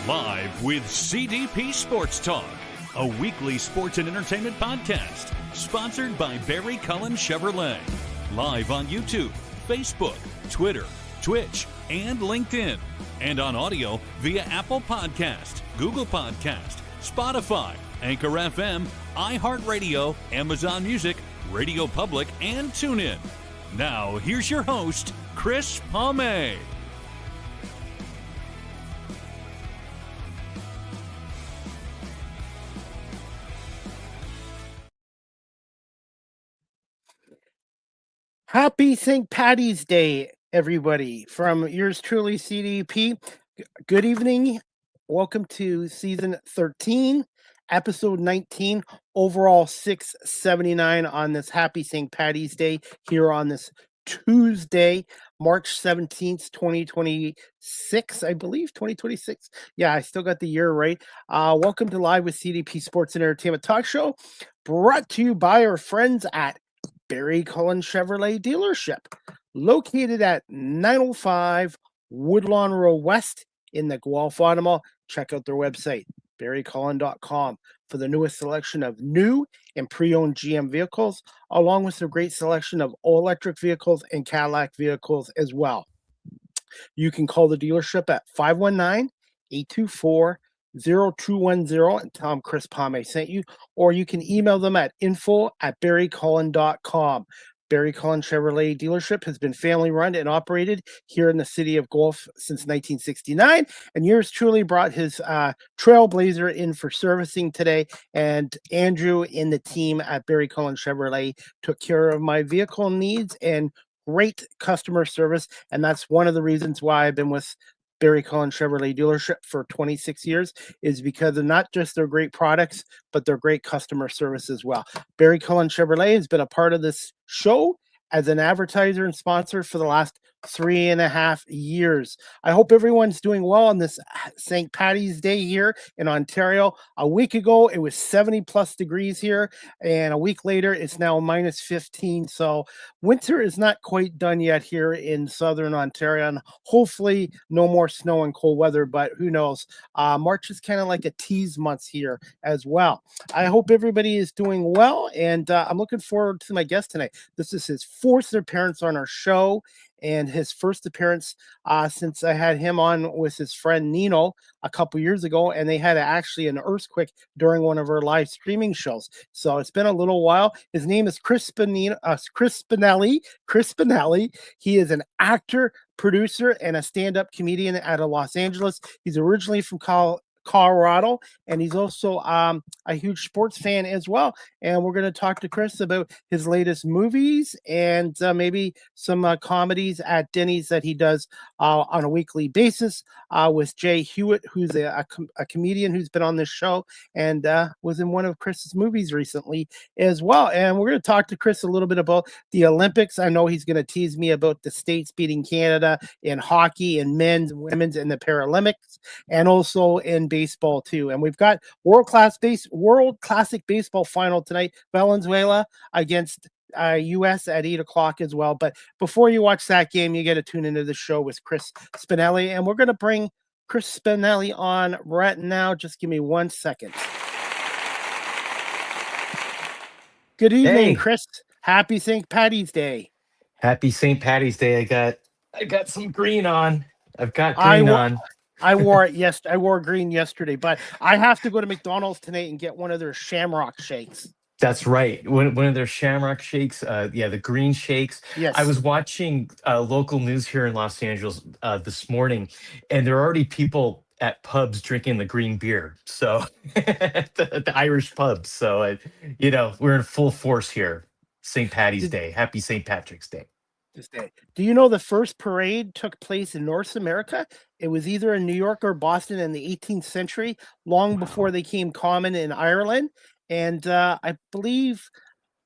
Live with CDP Sports Talk, a weekly sports and entertainment podcast sponsored by Barry Cullen Chevrolet. Live on YouTube, Facebook, Twitter, Twitch, and LinkedIn. And on audio via Apple Podcast, Google Podcast, Spotify, Anchor FM, iHeartRadio, Amazon Music, Radio Public, and TuneIn. Now, here's your host, Chris Palme. Happy St. Paddy's Day, everybody. From yours truly, CDP. Good evening. Welcome to season 13, episode 19, overall 679 on this happy St. Paddy's Day here on this Tuesday, March 17th, 2026, I believe, 2026. Yeah, I still got the year right. Welcome to Live with CDP Sports and Entertainment Talk Show, brought to you by our friends at Barry Cullen Chevrolet dealership, located at 905 Woodlawn Road West in the Guelph Automall. Check out their website, barrycullen.com, for the newest selection of new and pre-owned GM vehicles, along with some great selection of all-electric vehicles and Cadillac vehicles as well. You can call the dealership at 519-824-0210 and tell them Chris Palme sent you, or you can email them at info@barrycullen.com. Barry Cullen Chevrolet dealership has been family run and operated here in the city of Guelph since 1969, and yours truly brought his Trailblazer in for servicing today, and Andrew and the team at Barry Cullen Chevrolet took care of my vehicle needs and great customer service, and that's one of the reasons why I've been with Barry Cullen Chevrolet dealership for 26 years, is because of not just their great products, but their great customer service as well. Barry Cullen Chevrolet has been a part of this show as an advertiser and sponsor for the last 3.5 years. I hope everyone's doing well on this St. Paddy's Day here in Ontario. A week ago, it was 70 plus degrees here, and a week later, it's now minus 15. So winter is not quite done yet here in southern Ontario, and hopefully no more snow and cold weather, but who knows? March is kind of like a tease month here as well. I hope everybody is doing well, and I'm looking forward to my guest tonight. This is his fourth appearance on our show, and his first appearance since I had him on with his friend Nino a couple years ago, and they had actually an earthquake during one of our live streaming shows. So it's been a little while. His name is Chris Spinelli. He is an actor, producer, and a stand-up comedian out of Los Angeles. He's originally from Colorado, and he's also a huge sports fan as well. And we're going to talk to Chris about his latest movies and maybe some comedies at Denny's that he does on a weekly basis with Jay Hewlett, who's a comedian who's been on this show and was in one of Chris's movies recently as well. And we're going to talk to Chris a little bit about the Olympics. I know he's going to tease me about the States beating Canada in hockey and men's and women's in the Paralympics, and also in baseball too. And we've got World Classic Baseball final tonight, Venezuela against US at 8 o'clock as well. But before you watch that game, you got to tune into the show with Chris Spinelli, and we're going to bring Chris Spinelli on right now. Just give me 1 second. Good evening, Chris. Happy St. Paddy's Day. Happy St. Paddy's Day. I got some green on. I've got green on. I wore it. Yes, I wore green yesterday, but I have to go to McDonald's tonight and get one of their Shamrock shakes. That's right. One of their Shamrock shakes. The green shakes. Yes. I was watching local news here in Los Angeles this morning, and there are already people at pubs drinking the green beer. So the Irish pubs. So, we're in full force here. St. Paddy's Day. Happy St. Patrick's Day. This day. Do you know the first parade took place in North America? It was either in New York or Boston in the 18th century, long before they came common in Ireland. And I believe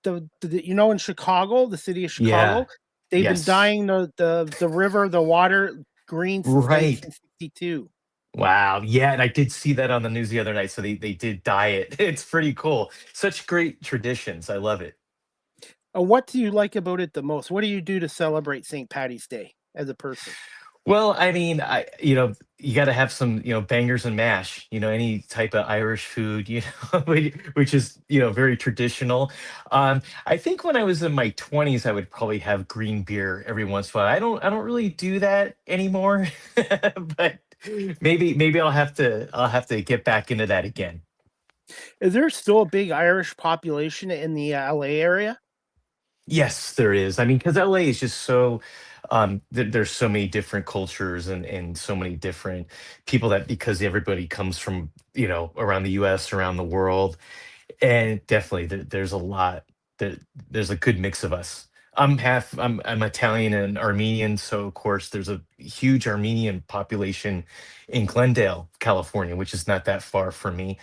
in Chicago, the city of Chicago, they've been dyeing the river, the water green since 1962. Wow. Yeah, and I did see that on the news the other night. So they did dye it. It's pretty cool. Such great traditions. I love it. What do you like about it the most? What do you do to celebrate St. Paddy's Day as a person? Well, I mean, you got to have some, bangers and mash, any type of Irish food, which is, very traditional. I think when I was in my 20s, I would probably have green beer every once in a while. I don't really do that anymore, but maybe I'll have to get back into that again. Is there still a big Irish population in the LA area? Yes, there is. I mean, because LA is just so there's so many different cultures and so many different people that because everybody comes from, around the US, around the world. And definitely there's a lot that there's a good mix of us. I'm Italian and Armenian, so of course there's a huge Armenian population in Glendale, California, which is not that far from me.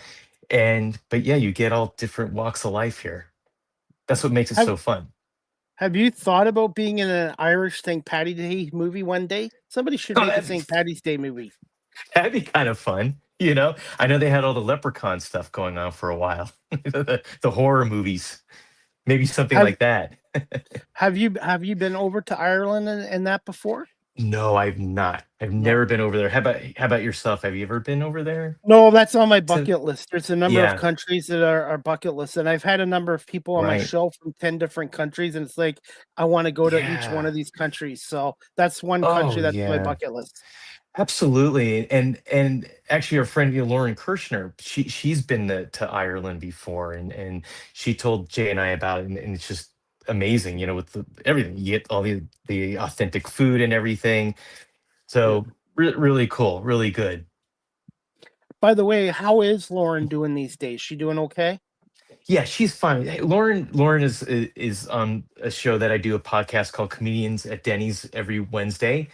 And but yeah, you get all different walks of life here. That's what makes it Have so fun. Have you thought about being in an Irish St. Patty Day movie one day? Somebody should Oh, make a St. Patty's Day movie. that'd be kind of fun. I know they had all the leprechaun stuff going on for a while. The horror movies. Maybe something Have like that. have you been over to Ireland and that before? No, I've not. I've No. never been over there. How about yourself? Have you ever been over there? No, that's on my To bucket list. There's a number of Yeah, countries that are bucket lists, and I've had a number of people on my right. show from 10 different countries, and it's like I want to go to each one Yeah. of these countries. So that's one Oh, country that's on my yeah. bucket list. Absolutely. And actually our friend Lauren Kirshner, she's been to Ireland before and she told Jay and I about it and it's just amazing, with everything. You get all the authentic food and everything. Yeah. So really cool, really good. By the way, how is Lauren doing these days? She doing okay? Yeah, she's fine. Hey, Lauren is on a show that I do a podcast called Comedians at Denny's every Wednesday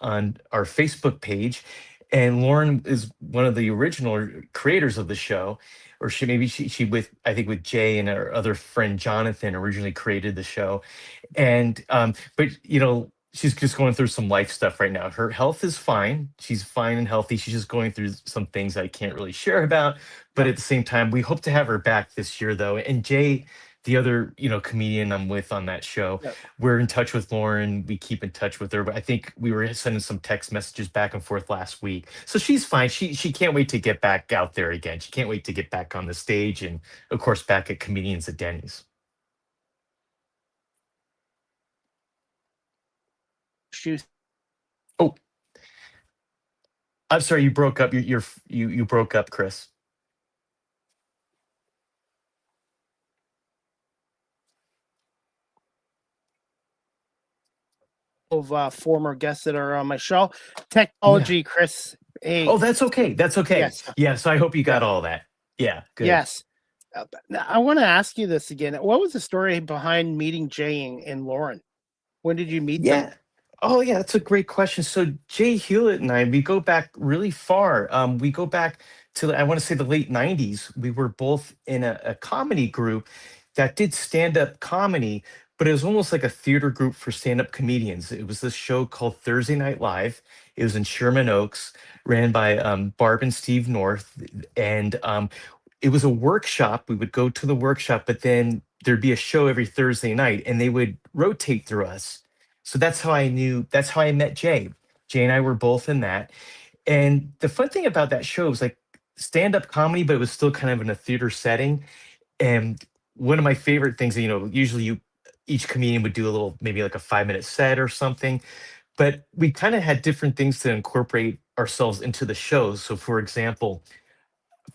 on our Facebook page. And Lauren is one of the original creators of the show, or she with I think with Jay and our other friend Jonathan originally created the show. And but she's just going through some life stuff right now. Her health is fine. She's fine and healthy. She's just going through some things I can't really share about. But Yep. at the same time, we hope to have her back this year though. And Jay, the other, comedian I'm with on that show, Yep. we're in touch with Lauren. We keep in touch with her. But I think we were sending some text messages back and forth last week. So she's fine. She can't wait to get back out there again. She can't wait to get back on the stage and of course back at Comedians at Denny's. Shoes Oh, I'm sorry, you broke up. You broke up, Chris. of former guests that are on my show. Yeah. Technology, Chris. Oh, Hey, that's okay. That's okay. yes, Yeah. So I hope you yeah, got all that. Yeah. Good. yes. But now I want to ask you this again. What was the story behind meeting Jay and Lauren? When did you meet them? Yeah. Oh, yeah. That's a great question. So Jay Hewlett and I, we go back really far. We go back to I want to say the late '90s. We were both in a comedy group that did stand up comedy, but it was almost like a theater group for stand up comedians. It was this show called Thursday Night Live. It was in Sherman Oaks, ran by Barb and Steve North, and it was a workshop. We would go to the workshop, but then there'd be a show every Thursday night, and they would rotate through us. So that's how I met Jay. Jay and I were both in that. And the fun thing about that show was like stand-up comedy, but it was still kind of in a theater setting. And one of my favorite things, usually each comedian would do a little, maybe like a 5-minute set or something. But we kind of had different things to incorporate ourselves into the shows. So for example,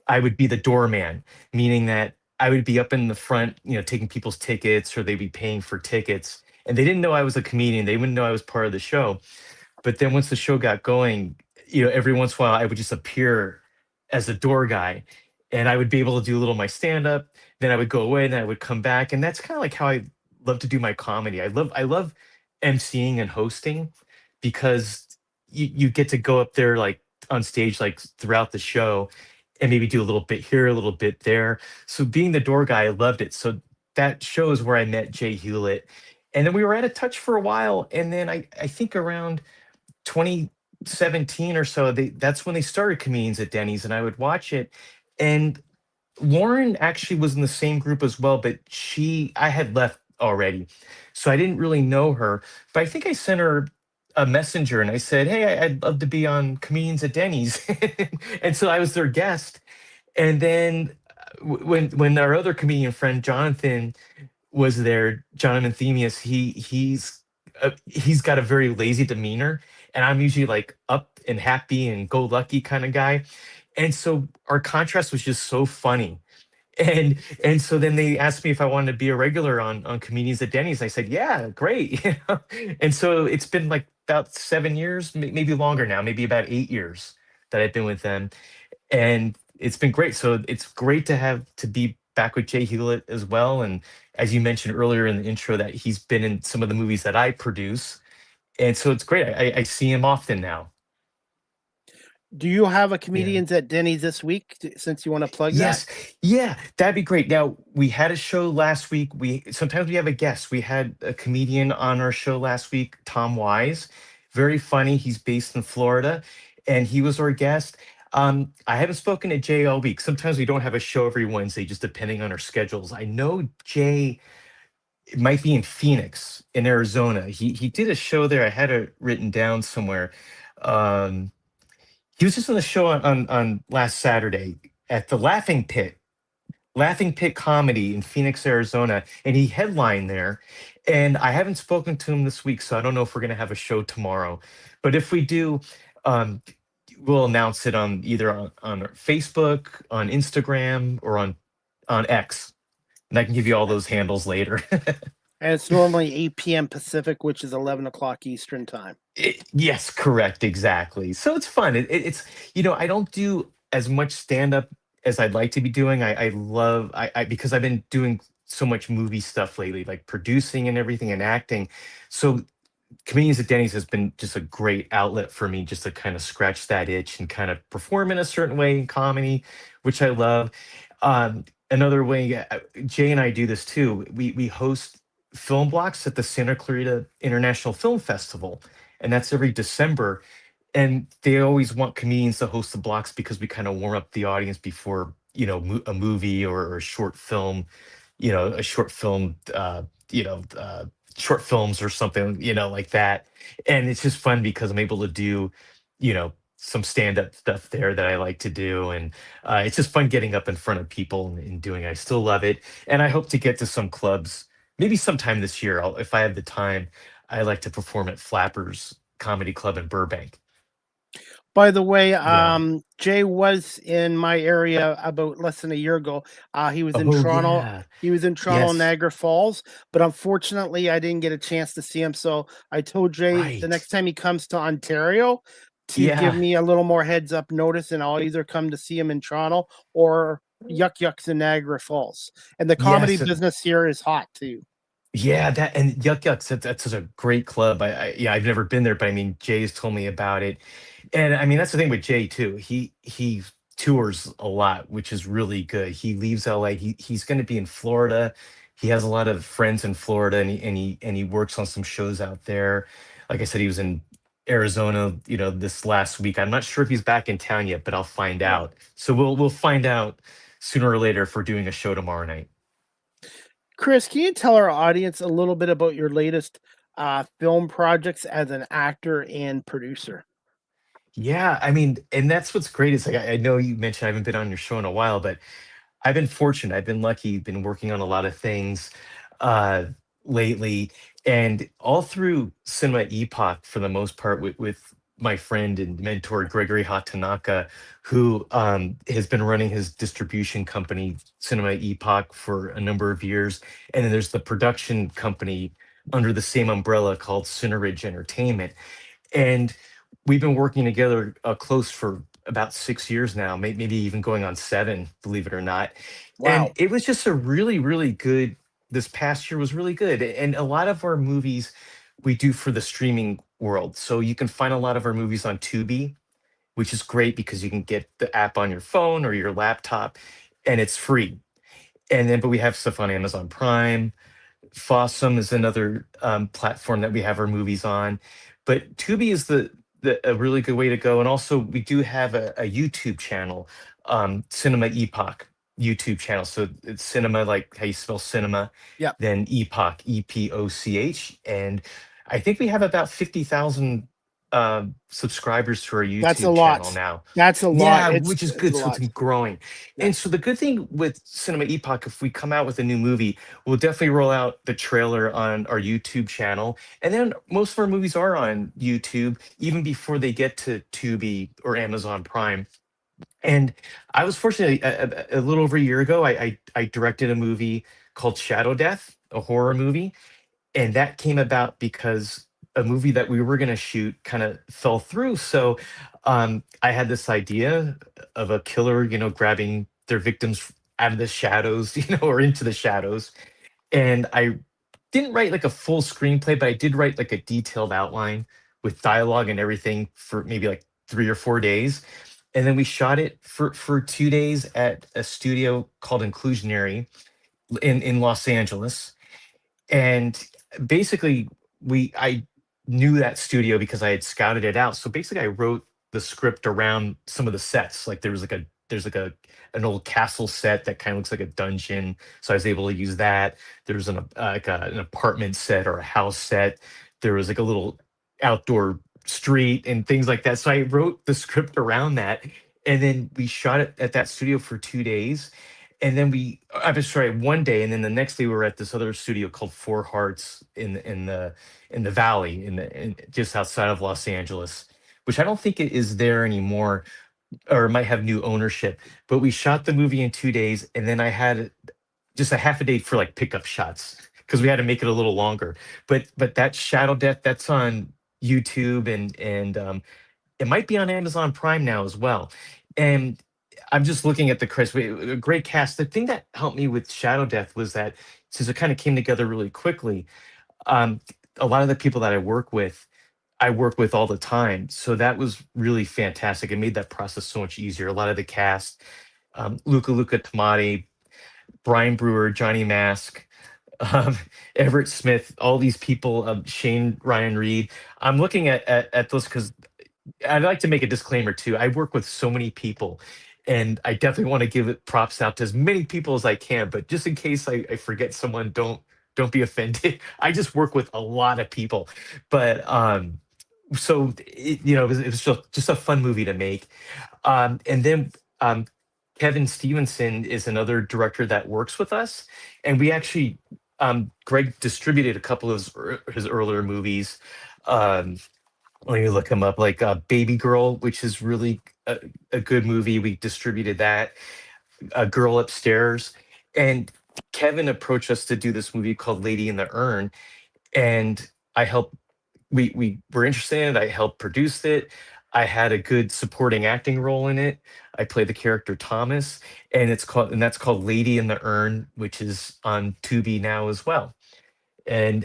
I would be the doorman, meaning that I would be up in the front, taking people's tickets or they'd be paying for tickets. And they didn't know I was a comedian. They wouldn't know I was part of the show. But then once the show got going, every once in a while I would just appear as a door guy and I would be able to do a little of my stand up. Then I would go away and then I would come back. And that's kind of like how I love to do my comedy. I love emceeing and hosting because you get to go up there like on stage like throughout the show and maybe do a little bit here, a little bit there. So being the door guy, I loved it. So that show is where I met Jay Hewlett. And then we were out of touch for a while. And then I think around 2017 or so, that's when they started Comedians at Denny's, and I would watch it. And Lauren actually was in the same group as well, but I had left already, so I didn't really know her. But I think I sent her a messenger and I said, "Hey, I'd love to be on Comedians at Denny's," and so I was their guest. And then when our other comedian friend Jonathan was there, Jonathan Themius, he's got a very lazy demeanor, and I'm usually like up and happy and go lucky kind of guy, and so our contrast was just so funny. And so then they asked me if I wanted to be a regular on Comedians at Denny's. I said, yeah, great. And so it's been like about 7 years, maybe longer now, maybe about 8 years that I've been with them, and it's been great. So it's great to have to be back with Jay Hewlett as well. And as you mentioned earlier in the intro, that he's been in some of the movies that I produce, and so it's great. I see him often now. Do you have a Yeah. comedians at Denny's this week since you want to plug that? Yes, yeah, that'd be great. Now we had a show last week. We sometimes we have a guest. We had a comedian on our show last week, Tom Wise. Very funny. He's based in Florida, and he was our guest. I haven't spoken to Jay all week. Sometimes we don't have a show every Wednesday, just depending on our schedules. I know Jay might be in Phoenix, in Arizona. He did a show there. I had it written down somewhere. Um, he was just on the show on last Saturday at the Laughing Pit Comedy in Phoenix, Arizona, and he headlined there. And I haven't spoken to him this week, so I don't know if we're going to have a show tomorrow. But if we do, um, we'll announce it on either on Facebook, on Instagram, or on X. And I can give you all those handles later. And it's normally 8 p.m. Pacific, which is 11 o'clock Eastern time. Yes, correct, exactly. So it's fun. It's I don't do as much stand up as I'd like to be doing. I love I because I've been doing so much movie stuff lately, like producing and everything and acting. So Comedians at Denny's has been just a great outlet for me just to kind of scratch that itch and kind of perform in a certain way in comedy, which I love. Another way, Jay and I do this too. We host film blocks at the Santa Clarita International Film Festival, and that's every December. And they always want comedians to host the blocks because we kind of warm up the audience before a movie or a short film, a short film, short films or something, like that. And it's just fun because I'm able to do, some stand-up stuff there that I like to do, and it's just fun getting up in front of people and doing it. I still love it, and I hope to get to some clubs maybe sometime this year. If I have the time, I like to perform at Flappers Comedy Club in Burbank. By the way, Yeah. Jay was in my area about less than a year ago. He was in Oh Toronto. yeah. He was in Toronto, Yes. Niagara Falls, but unfortunately, I didn't get a chance to see him. So I told Jay the Right. next time he comes to Ontario to give Yeah. me a little more heads up notice, and I'll either come to see him in Toronto or Yuck Yucks in Niagara Falls. And the comedy Yes. business here is hot too. Yeah, that and Yuck Yucks, that's such a great club. Yeah, I've never been there, but I mean, Jay's told me about it. And I mean, that's the thing with Jay too. He tours a lot, which is really good. He leaves LA. He's going to be in Florida. He has a lot of friends in Florida, and he works on some shows out there. Like I said, he was in Arizona, this last week. I'm not sure if he's back in town yet, but I'll find Yeah. out. So we'll find out sooner or later if we're doing a show tomorrow night. Chris, can you tell our audience a little bit about your latest film projects as an actor and producer? Yeah, I mean, and that's what's great is like I know you mentioned I haven't been on your show in a while, but I've been fortunate. I've been lucky, been working on a lot of things uh lately, and all through Cinema Epoch for the most part with my friend and mentor Gregory Hatanaka, who has been running his distribution company, Cinema Epoch, for a number of years. And then there's the production company under the same umbrella called Cineridge Entertainment. And we've been working together close for about 6 years now, maybe even going on seven, believe it or not. And Wow. it was just a really, really good. This past year was really good, and a lot of our movies we do for the streaming world. So you can find a lot of our movies on Tubi, which is great because you can get the app on your phone or your laptop, and it's free. And then, but we have stuff on Amazon Prime. Fossum is another platform that we have our movies on, but Tubi is the a really good way to go. And also, we do have a YouTube channel, Cinema Epoch YouTube channel. So it's cinema like how you spell cinema, Yeah. then Epoch, Epoch, and I think we have about 50,000 subscribers to our That's a YouTube channel lot. now. That's a lot. Yeah, It's which is it's a good. So it's lot. growing. Yeah. And so the good thing with Cinema Epoch, if we come out with a new movie, we'll definitely roll out the trailer on our YouTube channel. And then most of our movies are on YouTube even before they get to Tubi or Amazon Prime. And I was fortunate, a little over a year ago, I directed a movie called Shadow Death, a horror movie, and that came about because a movie that we were going to shoot kind of fell through. So I had this idea of a killer, grabbing their victims out of the shadows, or into the shadows. And I didn't write like a full screenplay, but I did write like a detailed outline with dialogue and everything for maybe like 3 or 4 days. And then we shot it for 2 days at a studio called Inclusionary in Los Angeles. And basically I knew that studio because I had scouted it out. So basically I wrote the script around some of the sets. Like there's like an old castle set that kind of looks like a dungeon, so I was able to use that. There's an apartment set or a house set. There was like a little outdoor street and things like that, so I wrote the script around that. And then we shot it at that studio for 2 days. And then I was sorry, one day, and then the next day we were at this other studio called Four Hearts in the valley, just outside of Los Angeles, which I don't think it is there anymore, or it might have new ownership. But we shot the movie in 2 days, and then I had just a half a day for like pickup shots because we had to make it a little longer. But that Shadow Death, that's on YouTube, and it might be on Amazon Prime now as well. And I'm just looking at the credits. A great cast. The thing that helped me with Shadow Death was that since it kind of came together really quickly, um, a lot of the people that I work with all the time. So that was really fantastic. It made that process so much easier. A lot of the cast, Luca Tamati, Brian Brewer, Johnny Mask, um, Everett Smith, all these people, Shane Ryan Reed. I'm looking at those because I'd like to make a disclaimer too. I work with so many people, and I definitely want to give it props out to as many people as I can. But just in case I forget someone, don't be offended. I just work with a lot of people, but so it was just a fun movie to make. And then Kevin Stevenson is another director that works with us, and we actually Greg distributed a couple of his earlier movies. Um, Let me look him up, like Baby Girl, which is really a good movie. We distributed that. A Girl Upstairs, and Kevin approached us to do this movie called Lady in the Urn, and I helped. We were interested in it. I helped produce it. I had a good supporting acting role in it. I played the character Thomas, and that's called Lady in the Urn, which is on Tubi now as well. And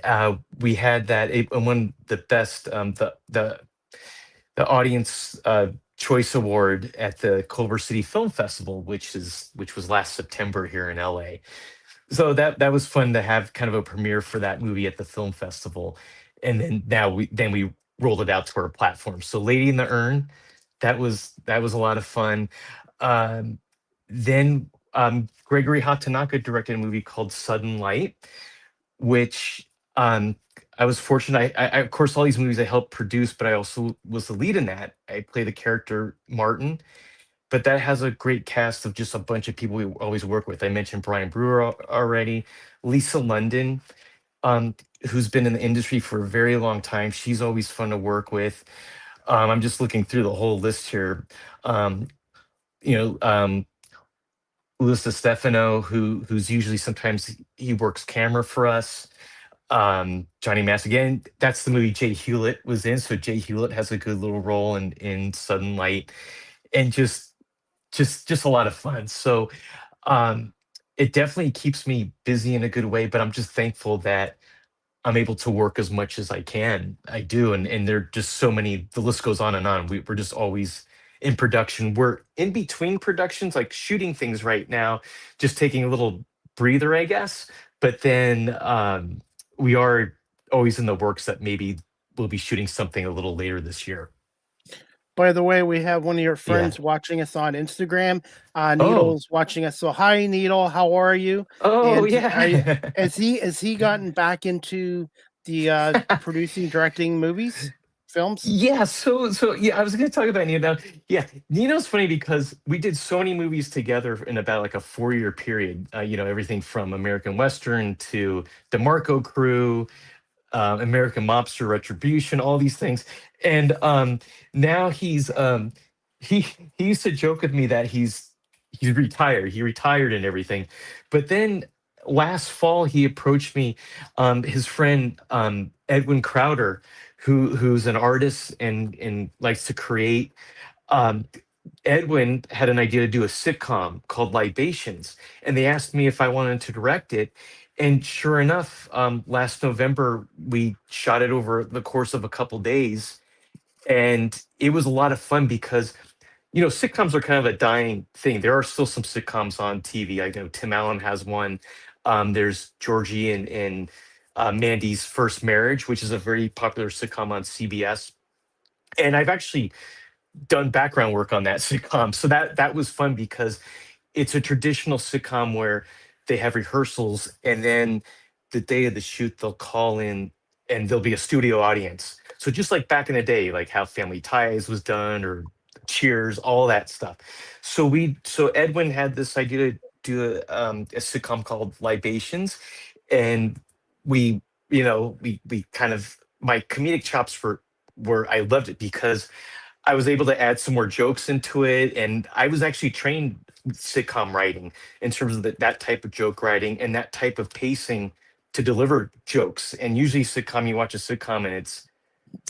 we had that it won the best the audience choice award at the Culver City Film Festival, which was last September here in LA. So that was fun to have kind of a premiere for that movie at the film festival. And then we rolled it out to our platform. So Lady in the Urn, that was a lot of fun. Um, then Gregory Hatanaka directed a movie called Sudden Light, which I was fortunate. Of course, all these movies I helped produce, but I also was the lead in that. I play the character Martin, but that has a great cast of just a bunch of people we always work with. I mentioned Brian Brewer already, Lisa London, who's been in the industry for a very long time. She's always fun to work with. I'm just looking through the whole list here. Um, you know, Ulissa Stefano, who's usually sometimes he works camera for us. Johnny Mass again. That's the movie Jay Hewlett was in. So Jay Hewlett has a good little role in Sudden Light, and just a lot of fun. So um, it definitely keeps me busy in a good way. But I'm just thankful that I'm able to work as much as I can. I do, and there are just so many. The list goes on and on. We're just always in production. We're in between productions, like shooting things right now, just taking a little breather, I guess. But then we are always in the works that maybe we'll be shooting something a little later this year. By the way, we have one of your Yeah. friends watching us on Instagram. Oh. Needle's watching us. So hi, Needle. How are you? Oh And yeah. has he gotten back into the producing, directing movies, films? Yeah, I was going to talk about Nino now. Yeah, Nino's funny because we did so many movies together in about like a 4-year period. Everything from American Western to DeMarco Crew, American Mobster, Retribution, all these things. And now he he used to joke with me that he's retired. He retired and everything. But then last fall he approached me, his friend Edwin Crowder, who's an artist and likes to create. Um, Edwin had an idea to do a sitcom called Libations, and they asked me if I wanted to direct it. And sure enough, last November we shot it over the course of a couple days, and it was a lot of fun because sitcoms are kind of a dying thing. There are still some sitcoms on TV. I know Tim Allen has one. There's Georgie and Mandy's First Marriage, which is a very popular sitcom on CBS. And I've actually done background work on that sitcom, so that was fun because it's a traditional sitcom where they have rehearsals and then the day of the shoot they'll call in and there'll be a studio audience. So just like back in the day, like how Family Ties was done or Cheers, all that stuff. So Edwin had this idea to do a sitcom called Libations, and we kind of my comedic chops were I loved it because I was able to add some more jokes into it, and I was actually trained with sitcom writing in terms of that type of joke writing and that type of pacing to deliver jokes. And usually, sitcom, you watch a sitcom and it's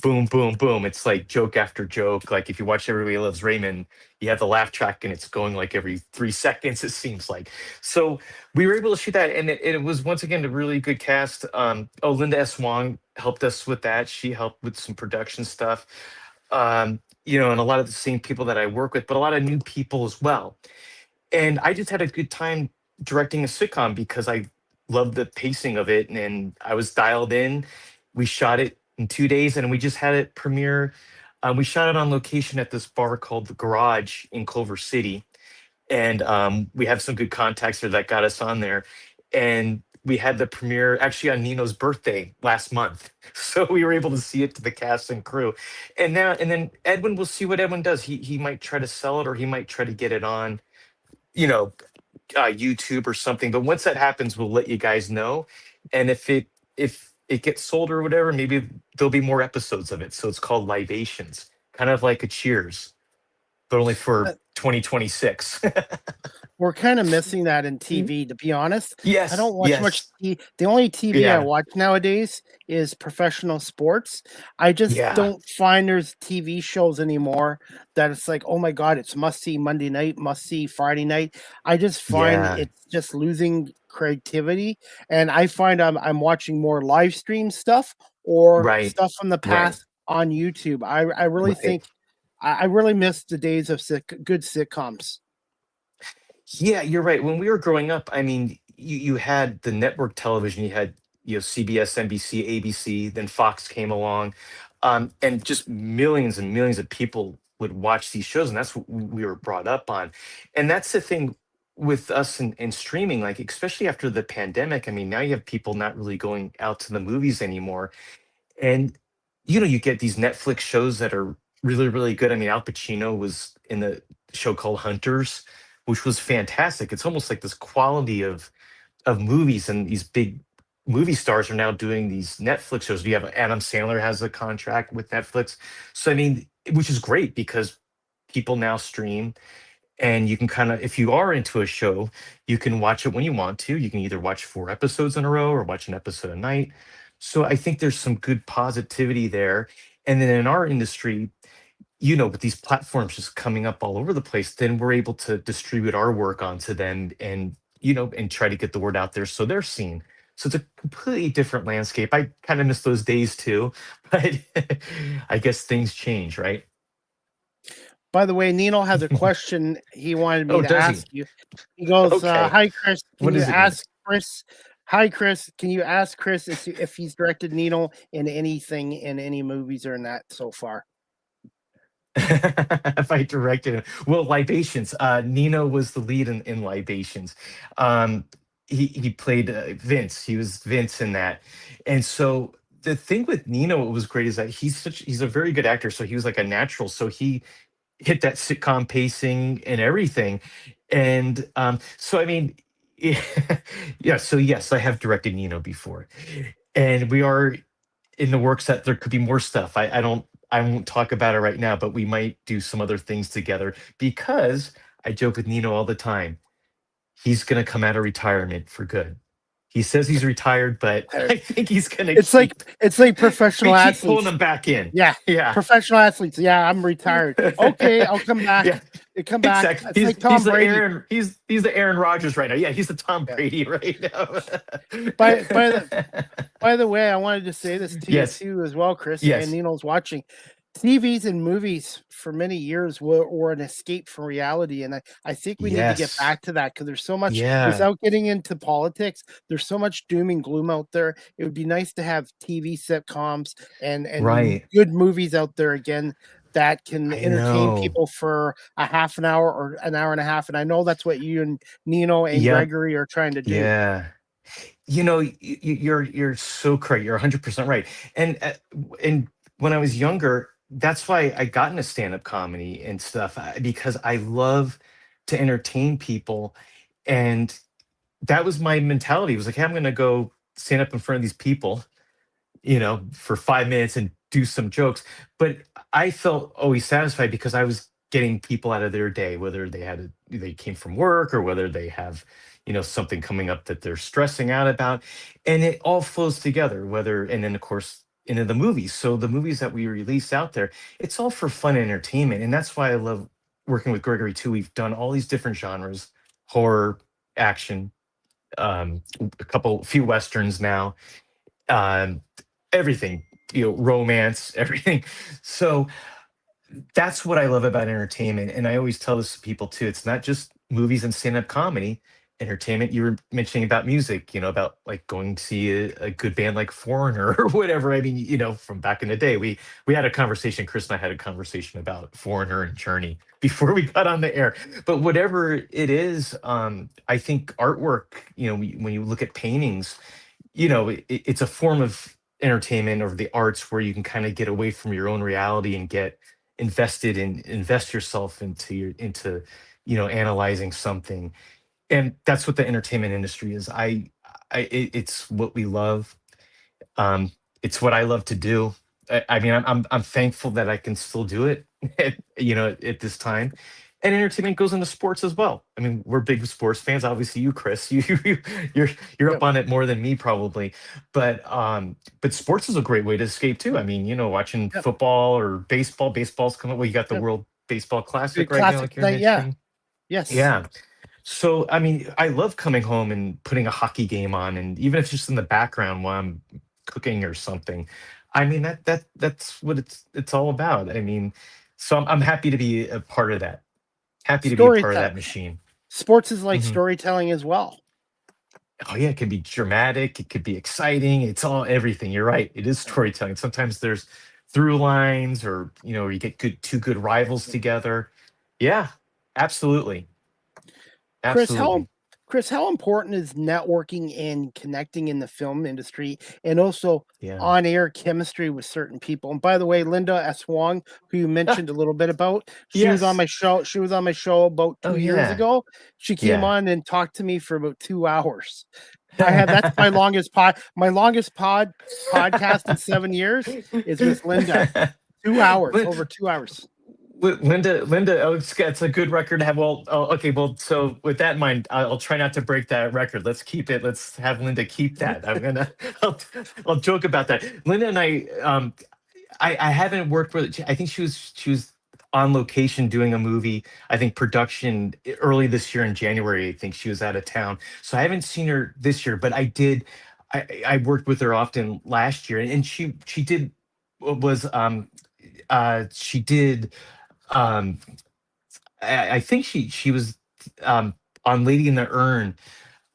boom, boom, boom. It's like joke after joke. Like if you watch Everybody Loves Raymond, you have the laugh track and it's going like every 3 seconds, it seems like. So we were able to shoot that, and it was once again a really good cast. Linda S. Wong helped us with that. She helped with some production stuff. And a lot of the same people that I work with, but a lot of new people as well. And I just had a good time directing a sitcom because I loved the pacing of it and I was dialed in. We shot it in 2 days and we just had it premiere. We shot it on location at this bar called The Garage in Culver City. And we have some good contacts there that got us on there. And we had the premiere actually on Nino's birthday last month. So we were able to see it to the cast and crew. And then Edwin, will see what Edwin does. He might try to sell it or he might try to get it on, you know, YouTube or something. But once that happens, we'll let you guys know. And if it gets sold or whatever, maybe there'll be more episodes of it. So it's called Libations, kind of like a Cheers, but only for 2026. We're kind of missing that in TV, to be honest. I Yes, don't watch much yes, TV. The only TV I yeah, watch nowadays is professional sports. I just yeah, don't find there's TV shows anymore that it's like, oh my God, it's must see Monday night, must see Friday night. I just find yeah. it's just losing creativity. And I find I'm watching more live stream stuff or Right, stuff from the right, past on YouTube. I really right. think I really miss the days of good sitcoms. Yeah, you're right. When we were growing up, I mean, you had the network television, you had CBS, NBC, ABC, then Fox came along, and just millions and millions of people would watch these shows, and that's what we were brought up on. And that's the thing with us in streaming, like especially after the pandemic. I mean, now you have people not really going out to the movies anymore, and you get these Netflix shows that are really, really good. I mean, Al Pacino was in the show called Hunters, which was fantastic. It's almost like this quality of movies, and these big movie stars are now doing these Netflix shows. We have Adam Sandler has a contract with Netflix. So I mean, which is great because people now stream and you can kind of, if you are into a show, you can watch it when you want to. You can either watch 4 episodes in a row or watch an episode a night. So I think there's some good positivity there. And then in our industry, with these platforms just coming up all over the place, then we're able to distribute our work onto them and try to get the word out there so they're seen. So it's a completely different landscape. I kind of miss those days too, but I guess things change, right? By the way, Nino has a question he wanted me Oh, to does ask he? you. He goes, Okay. "Hi, Chris. Can What you is it, Nina? ask Chris? Hi, Chris. Can you ask Chris if he's directed Nino in anything in any movies or not so far?" If I directed it. Well, Libations. Nino was the lead in Libations. Um, he played Vince. He was Vince in that, and so the thing with Nino, what was great is that he's a very good actor. So he was like a natural. So he hit that sitcom pacing and everything. And so I mean, yeah. So yes, I have directed Nino before, and we are in the works that there could be more stuff. I won't talk about it right now, but we might do some other things together because I joke with Nino all the time. He's gonna come out of retirement for good. He says he's retired, but I think he's gonna It's like we professional keep pulling athletes. him back in. Yeah, Yeah. professional athletes. Yeah, I'm retired. Okay, I'll come back. Yeah, You come back. exactly. It's like Tom Brady. He's the Aaron Rodgers right now. Yeah, he's the Tom Yeah. Brady right now. By by the way, I wanted to say this to Yes. you too as well, Chris, Yes. and Nino's watching. TVs and movies for many years were an escape from reality, and I think we need to get Yes. back to that because there's so much. Yeah. Without getting into politics, there's so much doom and gloom out there. It would be nice to have TV sitcoms and Right. good movies out there again that can I entertain know. people for a half an hour or an hour and a half. And I know that's what you and Nino and Yep. Gregory are trying to do. Yeah. You're so correct. You're 100% right. And when I was younger, that's why I got into stand-up comedy and stuff because I love to entertain people, and that was my mentality. It was like, hey, I'm going to go stand up in front of these people, for 5 minutes and do some jokes. But I felt always satisfied because I was getting people out of their day, whether they came from work or whether they have, something coming up that they're stressing out about. And it all flows together, and then of course into the movies. So the movies that we release out there, it's all for fun and entertainment. And that's why I love working with Gregory too. We've done all these different genres: horror, action, few westerns now, um, everything, romance, everything. So that's what I love about entertainment. And I always tell this to people too. It's not just movies and stand-up comedy. Entertainment, you were mentioning about music, about like going to see a good band like Foreigner or whatever. I mean, from back in the day, we had a conversation. Chris and I had a conversation about Foreigner and Journey before we got on the air. But whatever it is, I think artwork, when you look at paintings, it's a form of entertainment or the arts where you can kind of get away from your own reality and get invested and invest yourself into analyzing something. And that's what the entertainment industry is. It's what we love. um it's what I love to do. I mean, I'm thankful that I can still do it at this time. And entertainment goes into sports as well. I mean, we're big sports fans. Obviously, you, Chris, you're up Yep. on it more than me probably. But sports is a great way to escape too. I mean, watching Yep. football or baseball. Baseball's coming. Well, you got the Yep. World Baseball Classic Big right now, classic like you're night. Yeah. mentioning. Yes. Yeah. So, I mean, I love coming home and putting a hockey game on, and even if it's just in the background while I'm cooking or something. I mean, that's what it's all about. I mean, so I'm happy to be a part of that. Happy to be a part of Storytelling. that machine. Sports is like Mhm. storytelling as well. Oh yeah, it can be dramatic, it could be exciting. It's all everything. You're right. It is storytelling. Sometimes there's through lines, or you get two good rivals together. Yeah, absolutely. Chris, how Absolutely. Chris, how important is networking and connecting in the film industry and also Yeah. on-air chemistry with certain people? And by the way, Linda S. Wong, who you mentioned a little bit about, she was on Yes. my show. She was on my show about Oh 2 years yeah. ago. She came Yeah. on and talked to me for about 2 hours. That's my longest podcast in 7 years is with Linda. 2 hours, Lin- over 2 hours. Linda, oh, it's a good record to have. Well, oh, okay. Well, so with that in mind, I'll try not to break that record. Let's keep it. Let's have Linda keep that. I'll, I'll joke about that. Linda and I haven't worked with. I think she was on location doing a movie. I think production early this year in January. I think she was out of town, so I haven't seen her this year. But I did. I worked with her often last year, and she did was she did um I think she was on Lady in the Urn,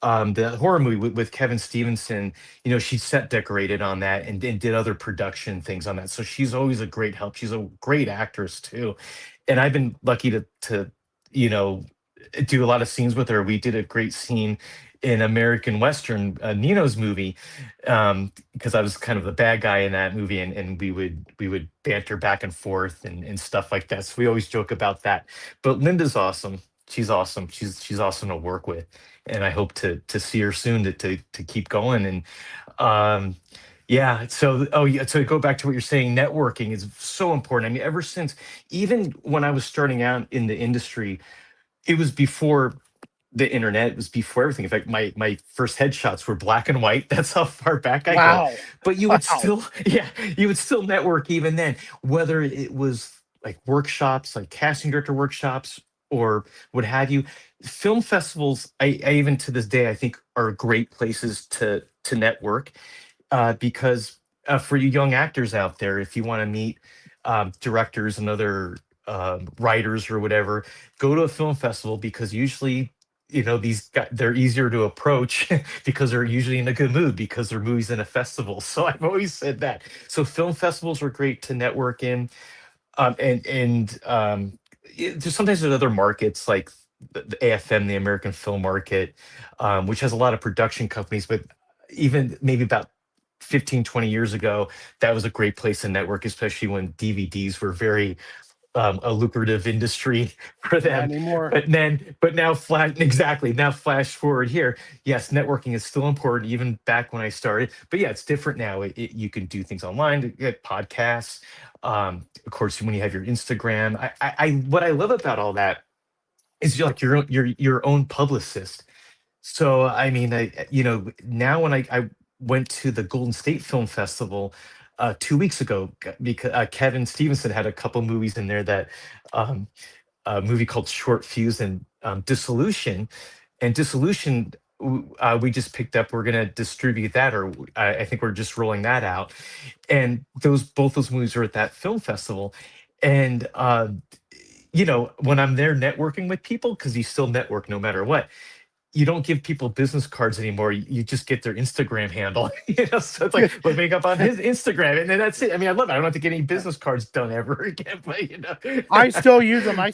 the horror movie with Kevin Stevenson. She set decorated on that, and did other production things on that. So she's always a great help. She's a great actress too. And I've been lucky to you know do a lot of scenes with her. We did a great scene in American Western, Nino's movie, because I was kind of the bad guy in that movie, and we would banter back and forth and stuff like that. So we always joke about that. But Linda's awesome. She's awesome. She's awesome to work with, and I hope to see her soon to keep going. And um, yeah. So oh yeah. So to go back to what you're saying, networking is so important. I mean, ever since even when I was starting out in the industry, it was before the internet, it was before everything. In fact, my first headshots were black and white. That's how far back I go. Wow. But you would Wow. still, yeah, you would still network even then, whether it was like workshops, like casting director workshops, or what have you. Film festivals, I even to this day, I think are great places to network, because for you young actors out there, if you want to meet directors and other writers or whatever, go to a film festival, because usually, these guys, they're easier to approach because they're usually in a good mood because their movie's in a festival. So I've always said that. So film festivals are great to network in, just sometimes there's other markets like the AFM, the American Film Market, which has a lot of production companies. But even maybe about 15, 20 years ago, that was a great place to network, especially when DVDs were very a lucrative industry for Not them. anymore. But now exactly, now flash forward here. Yes, networking is still important, even back when I started. But yeah, it's different now. You can do things online, to get podcasts. Of course, when you have your Instagram, what I love about all that is you're like your own publicist. So I mean, now when I went to the Golden State Film Festival 2 weeks ago, because Kevin Stevenson had a couple movies in there, that um, a movie called Short Fuse and Dissolution. And Dissolution, we just picked up. We're going to distribute that, or I think we're just rolling that out. And both those movies are at that film festival. And when I'm there networking with people, because you still network no matter what, you don't give people business cards anymore. You just get their Instagram handle. So it's like, look me up on his Instagram, and then that's it. I mean, I love it. I don't have to get any business cards done ever again. But I still use them. but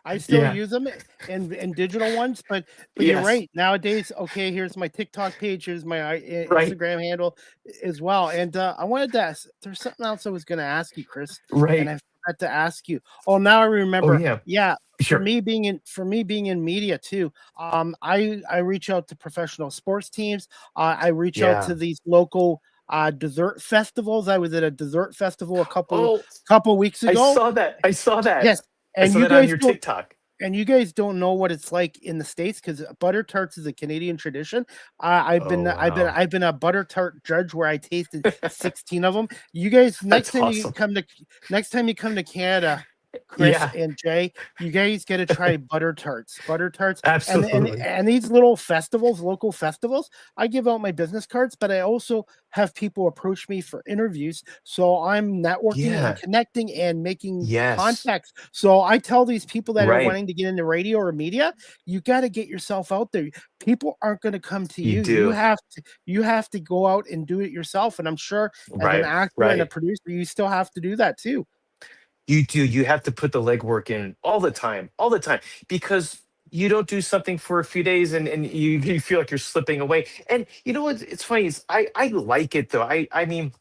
I still yeah, use them in digital ones. But you're yes, right. Nowadays, okay, here's my TikTok page. Here's my right, Instagram handle as well. And I wanted to ask. There's something else I was going to ask you, Chris, and right. I forgot to ask you. Oh, now I Oh remember. yeah, Yeah, sure. for me being in media too. I reach out to professional sports teams. I reach out Yeah. to these local dessert festivals. I was at a dessert festival a Oh, couple weeks I ago. saw that. I saw that. Yes, I and saw you that on guys your don't TikTok. know what it's like in the States, because butter tarts is a Canadian tradition. Oh wow, I've been a butter tart judge where I tasted 16 of them. You guys, that's awesome. next time you come to Canada, Chris Yeah, and Jay, you guys got to try butter tarts, absolutely. and these little festivals, local festivals. I give out my business cards, but I also have people approach me for interviews. So I'm networking and Yeah. connecting and making Yes. contacts. So I tell these people that are Right. wanting to get into radio or media, you got to get yourself out there. People aren't going to come to You you. do. You have to go out and do it yourself. And I'm sure as an Right. actor and a Right. producer, you still have to do that too. You do. You have to put the legwork in all the time, because you don't do something for a few days, and you feel like you're slipping away. And you know what? It's funny. I like it though. I mean,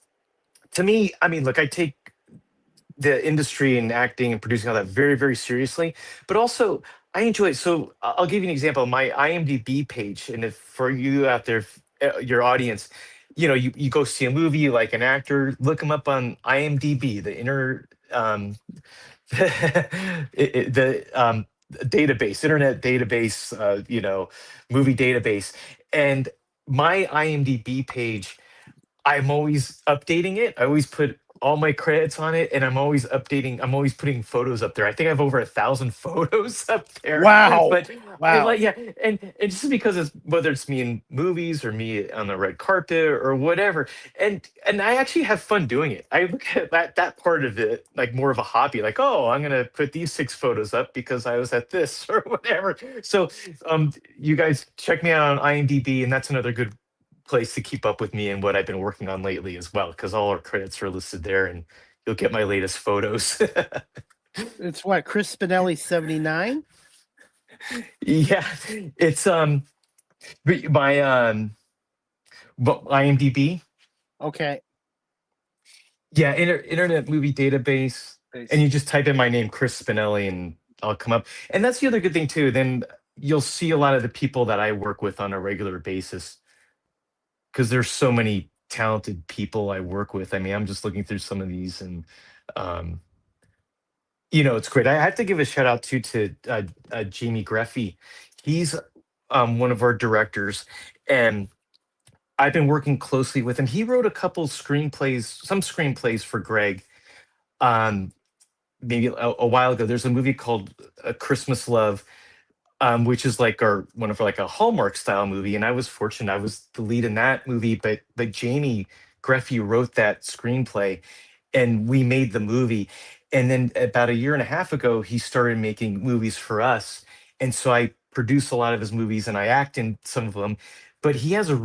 to me, I mean, look, I take the industry and acting and producing all that very, very seriously, but also I enjoy it. So I'll give you an example. My IMDb page, and if for you out there, your audience, you go see a movie, you like an actor, look them up on IMDb, the inner the database, internet database, movie database, and my IMDb page, I'm always updating it. I always put all my credits on it, and I'm always updating. I'm always putting photos up there. I think I have over 1,000 photos up there. Wow. But I Wow. like, yeah, and just because it's whether it's me in movies or me on the red carpet or whatever, and I actually have fun doing it. I look at that part of it like more of a hobby. Like, oh, I'm gonna put these 6 photos up because I was at this or whatever. So, you guys check me out on IMDb, and that's another good place to keep up with me and what I've been working on lately as well, because all our credits are listed there, and you'll get my latest photos. It's what, Chris Spinelli 79? Yeah, it's My IMDb. Okay. Yeah, Internet Movie Database, and Nice. you just type in my name, Chris Spinelli, and I'll come up. And that's the other good thing too. Then you'll see a lot of the people that I work with on a regular basis because there's so many talented people I work with. I mean, I'm just looking through some of these, and um, it's great. I have to give a shout out too to Jamie Greffy. He's one of our directors, and I've been working closely with him. He wrote a couple screenplays, some screenplays for Greg. Um, Maybe a while ago. There's a movie called A Christmas Love, which is like our one of our, like a Hallmark style movie. And I was fortunate; I was the lead in that movie. But Jamie Greffy wrote that screenplay, and we made the movie. And then about a year and a half ago, he started making movies for us. And so I produce a lot of his movies, and I act in some of them. But he has a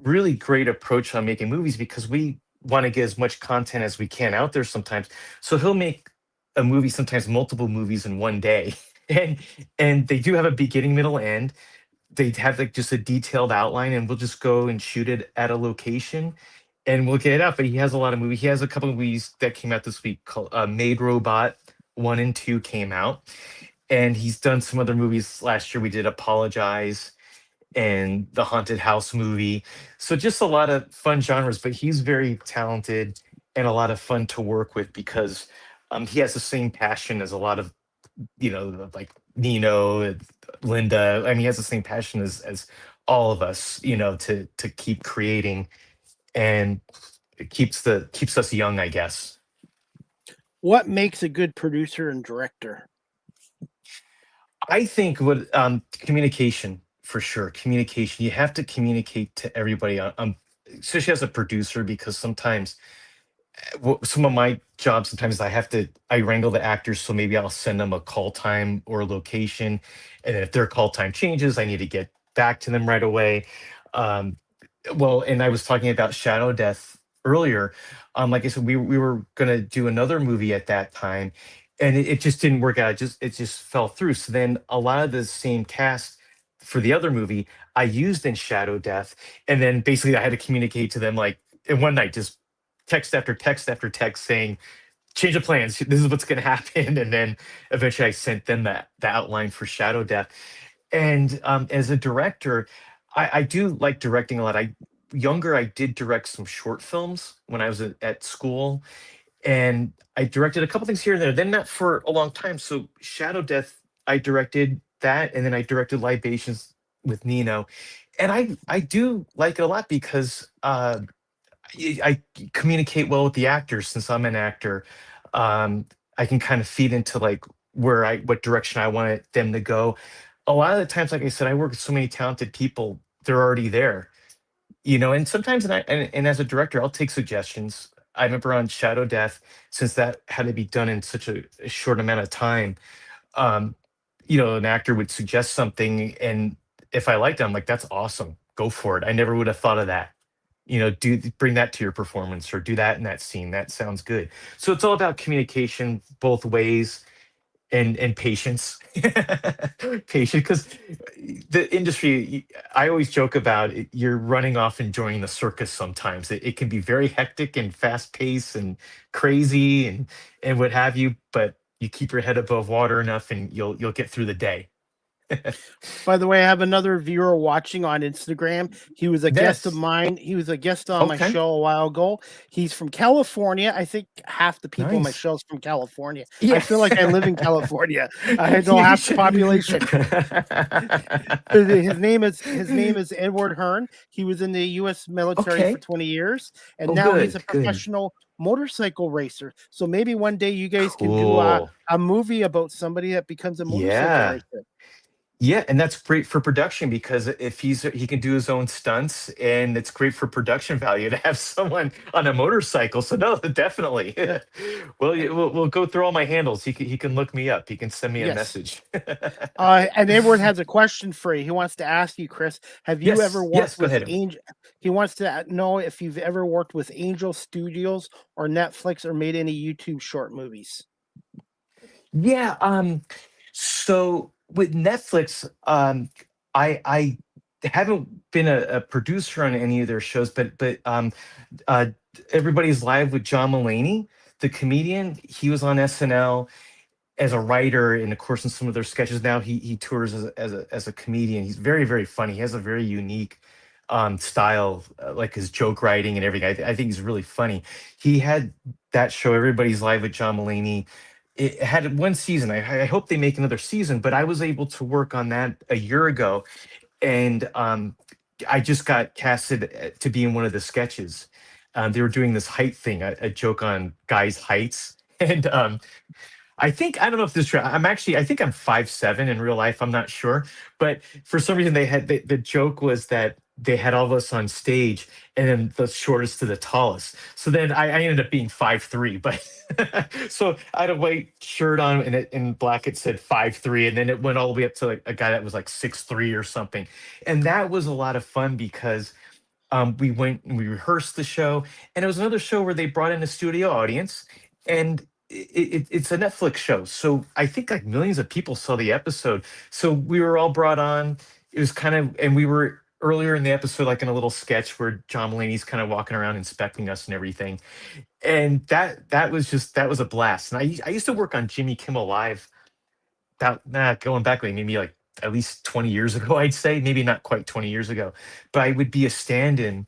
really great approach on making movies because we want to get as much content as we can out there sometimes. So he'll make a movie, sometimes multiple movies in one day. And they do have a beginning, middle, end. They have like just a detailed outline, and we'll just go and shoot it at a location and we'll get it out. But he has a lot of movies. He has a couple of movies that came out this week called Maid Robot 1 and 2 came out. And he's done some other movies last year. We did Apologize and the Haunted House movie. So just a lot of fun genres, but he's very talented and a lot of fun to work with because he has the same passion as a lot of, like Nino, and Linda. I mean, he has the same passion as all of us, to keep creating, and it keeps us young, I guess. What makes a good producer and director? I think what communication for sure. Communication. You have to communicate to everybody, especially as a producer, because sometimes some of my jobs, sometimes I wrangle the actors, so maybe I'll send them a call time or a location, and if their call time changes, I need to get back to them right away. Um, well, and I was talking about Shadow Death earlier. Like I said, we were gonna do another movie at that time, and it just didn't work out. It just fell through. So then a lot of the same cast for the other movie I used in Shadow Death, and then basically I had to communicate to them like in one night, just text after text after text saying, change the plans. This is what's going to happen. And then eventually I sent them the outline for Shadow Death. And as a director, I do like directing a lot. I did direct some short films when I was at school, and I directed a couple things here and there. Then not for a long time. So Shadow Death, I directed that, and then I directed Libations with Nino, and I do like it a lot because I communicate well with the actors since I'm an actor. Um, I can kind of feed into like what direction I want them to go. A lot of the times, like I said, I work with so many talented people. They're already there, and sometimes, and as a director, I'll take suggestions. I remember on Shadow Death, since that had to be done in such a short amount of time, um, an actor would suggest something, and if I liked it, I'm like, that's awesome. Go for it. I never would have thought of that. Do bring that to your performance or do that in that scene. That sounds good. So it's all about communication both ways, and patience. Patience, because the industry, I always joke about it, you're running off and joining the circus sometimes. It can be very hectic and fast paced and crazy and what have you, but you keep your head above water enough and you'll get through the day. By the way, I have another viewer watching on Instagram. He was a guest of Yes. mine. He was a guest on my Okay. show a while ago. He's from California. I think half the people on my Nice. show is from California. I Yeah. feel like I live in California. I know You half the should. population. His name is Edward Hearn. He was in the U.S. military for Okay. 20 years, and Oh, now he's a good, good. professional motorcycle racer. So maybe one day you guys can do Cool. a movie about somebody that becomes a motorcycle Yeah. racer. Yeah, and that's great for production because if he can do his own stunts, and it's great for production value to have someone on a motorcycle. So no, definitely. Well, we'll go through all my handles. He can look me up. He can send me a Yes. message. And Edward has a question for you. He wants to ask you, Chris, have you ever Yes, yes, worked go with ahead. Angel? He wants to know if you've ever worked with Angel Studios or Netflix or made any YouTube short movies. Yeah, so with Netflix, I haven't been a producer on any of their shows, but uh, Everybody's Live with John Mulaney, the comedian. He was on SNL as a writer, and of course, in some of their sketches now, he tours as a comedian. He's very funny. He has a very unique style, like his joke writing and everything. I think he's really funny. He had that show, Everybody's Live with John Mulaney. It had one season. I hope they make another season, but I was able to work on that a year ago, and I just got casted to be in one of the sketches. They were doing this height thing, a joke on guys' heights, and I don't know if this is true. I think I'm 5'7" in real life. I'm not sure. But for some reason they had the joke was that they had all of us on stage and then the shortest to the tallest. So then I ended up being 5'3", but so I had a white shirt on and in black it said 5'3", and then it went all the way up to like a guy that was like 6'3" or something. And that was a lot of fun because we went and we rehearsed the show, and it was another show where they brought in a studio audience, and it's a Netflix show. So I think like millions of people saw the episode. So we were all brought on. It was kind of, and we were earlier in the episode, like in a little sketch where John Mulaney's kind of walking around inspecting us and everything. And that was a blast. And I used to work on Jimmy Kimmel Live going back like maybe like at least 20 years ago, I'd say, maybe not quite 20 years ago, but I would be a stand-in,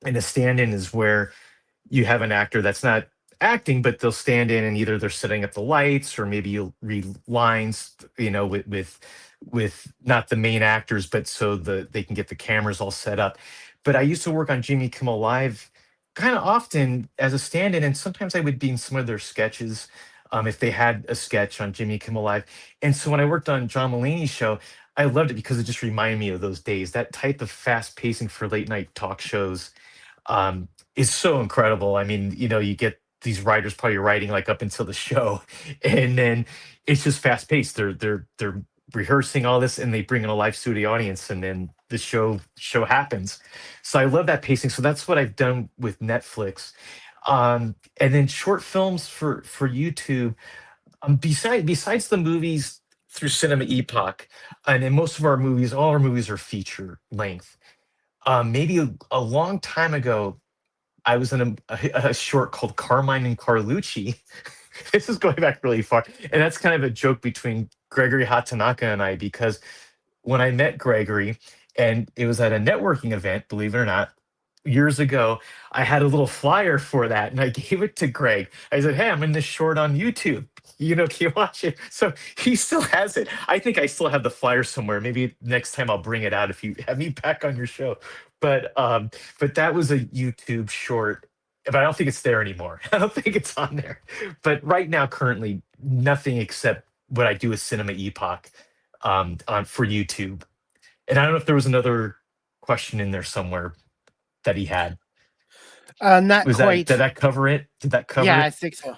and a stand-in is where you have an actor that's not acting, but they'll stand in and either they're setting up the lights or maybe you'll read lines, with not the main actors, but so they can get the cameras all set up. But I used to work on Jimmy Kimmel Live kind of often as a stand-in, and sometimes I would be in some of their sketches, if they had a sketch on Jimmy Kimmel Live. And so when I worked on John Mulaney's show, I loved it because it just reminded me of those days. That type of fast pacing for late night talk shows is so incredible. I mean, you get these writers probably writing like up until the show, and then it's just fast paced. They're rehearsing all this, and they bring in a live studio audience, and then the show happens. So I love that pacing. So that's what I've done with Netflix, and then short films for YouTube. Besides the movies through Cinema Epoch, and in most of our movies, all our movies are feature length. Maybe a long time ago, I was in a short called Carmine and Carlucci. This is going back really far. And that's kind of a joke between Gregory Hatanaka and I, because when I met Gregory, and it was at a networking event, believe it or not, years ago, I had a little flyer for that and I gave it to Greg. I said, "Hey, I'm in this short on YouTube. Can you watch it?" So he still has it. I think I still have the flyer somewhere. Maybe next time I'll bring it out if you have me back on your show. But that was a YouTube short, but I don't think it's there anymore. I don't think it's on there. But right now, currently, nothing except what I do with Cinema Epoch on for YouTube. And I don't know if there was another question in there somewhere that he had. Not Was quite. did that cover it? Did that cover Yeah, it? I think so.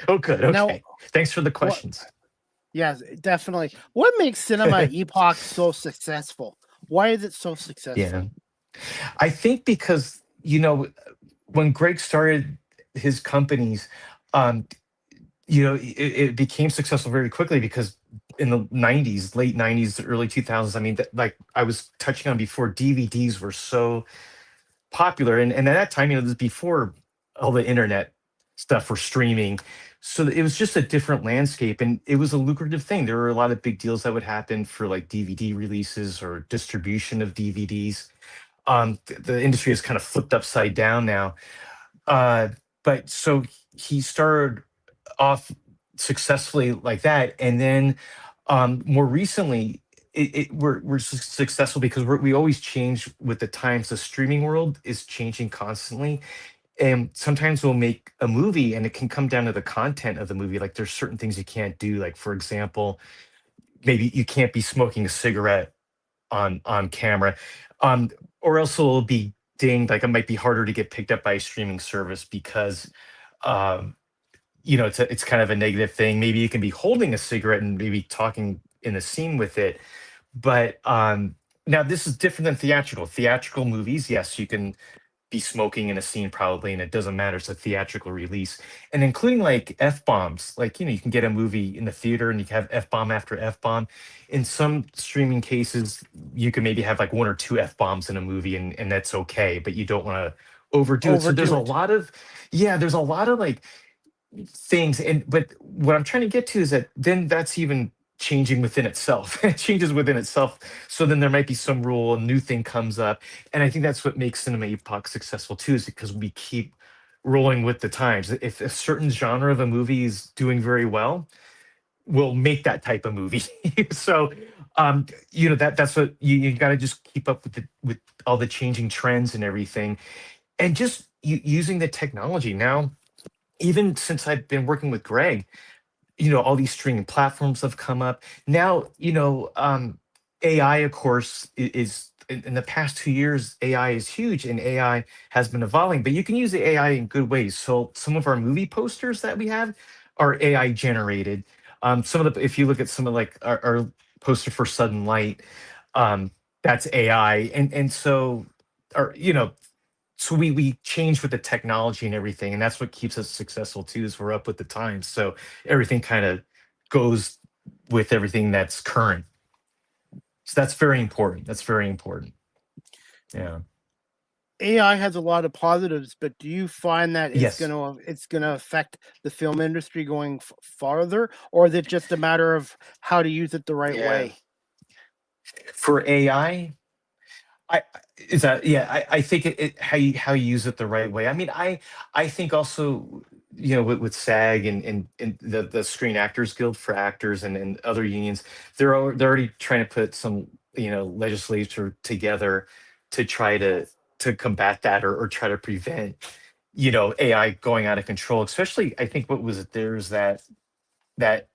Oh, good. Okay. Now, Thanks for the questions. yes, definitely. What makes Cinema Epoch so successful? Why is it so successful? Yeah. I think because, when Greg started his companies, it became successful very quickly because in the 90s, late 90s, early 2000s, I mean, like I was touching on before, DVDs were so popular. And at that time, this is before all the internet stuff for streaming. So it was just a different landscape, and it was a lucrative thing. There were a lot of big deals that would happen for like DVD releases or distribution of DVDs. The industry has kind of flipped upside down now. But so he started off successfully like that, and then more recently, we're successful because we always change with the times. The streaming world is changing constantly, and sometimes we'll make a movie, and it can come down to the content of the movie. Like there's certain things you can't do. Like for example, maybe you can't be smoking a cigarette on camera, or else it'll be dinged. Like it might be harder to get picked up by a streaming service because it's kind of a negative thing. Maybe you can be holding a cigarette and maybe talking in a scene with it, but now this is different than theatrical. Theatrical movies, yes, you can be smoking in a scene probably, and it doesn't matter. It's a theatrical release, and including like f bombs. Like you can get a movie in the theater and you can have f bomb after f bomb. In some streaming cases, you can maybe have like one or two f bombs in a movie, and that's okay. But you don't want to overdo it. So there's Overdo a it. lot of there's a lot of like things, and but what I'm trying to get to is that then that's even changing within itself. It changes within itself, so then there might be some rule, a new thing comes up, and I think that's what makes cinema epoch successful too, is because we keep rolling with the times. If a certain genre of a movie is doing very well, we'll make that type of movie. So that's what you got to just keep up with with all the changing trends and everything, and just using the technology now. Even since I've been working with Greg, all these streaming platforms have come up. Now, AI, of course, is in the past 2 years, AI is huge and AI has been evolving, but you can use the AI in good ways. So some of our movie posters that we have are AI generated. Some of the, if you look at some of like our poster for Sudden Light, that's AI. And so, or, so we change with the technology and everything, and that's what keeps us successful too, is we're up with the times. So everything kind of goes with everything that's current. So that's very important. That's very important. Yeah. AI has a lot of positives, but do you find that Yes. it's gonna affect the film industry going farther, or is it just a matter of how to use it the right Yeah. way? For AI, I is that yeah, I think how you use it the right way. I mean, I think also, with SAG and the Screen Actors Guild for actors and other unions, they're already trying to put some legislature together to try to combat that, or try to prevent AI going out of control. Especially, I think what was it? There's that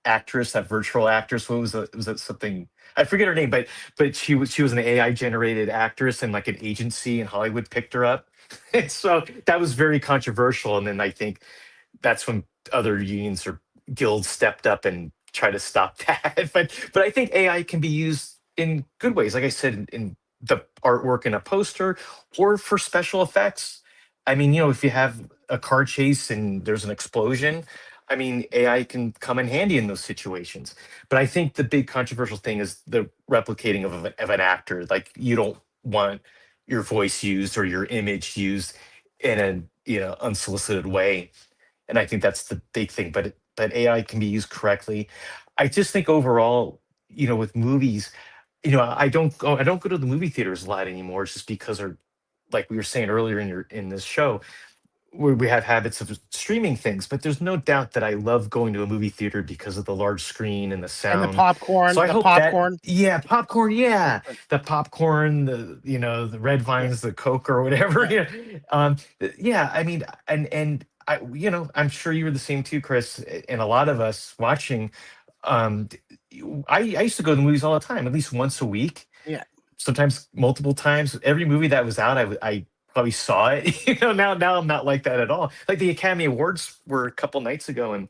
actress, that virtual actress. What was it? Was it something? I forget her name, but she was an AI generated actress, and like an agency in Hollywood picked her up. And so that was very controversial. And then I think that's when other unions or guilds stepped up and tried to stop that. But I think AI can be used in good ways, like I said, in the artwork in a poster or for special effects. I mean, if you have a car chase and there's an explosion, I mean, AI can come in handy in those situations. But I think the big controversial thing is the replicating of an actor. Like, you don't want your voice used or your image used in a unsolicited way, and I think that's the big thing. But AI can be used correctly. I just think overall, with movies, I don't go to the movie theaters a lot anymore, just because, or like we were saying earlier in this show, we have habits of streaming things. But there's no doubt that I love going to a movie theater because of the large screen and the And the sound. So popcorn, I the hope that, popcorn. yeah, popcorn, yeah, the popcorn, the red Yeah, vines, the Coke or whatever. yeah. Yeah. I mean, and I'm sure you were the same too, Chris, and a lot of us watching. Um, I used to go to the movies all the time, at least once a week, Yeah. sometimes multiple times. Every movie that was out, I probably saw it. Now I'm not like that at all. Like, the Academy Awards were a couple nights ago, and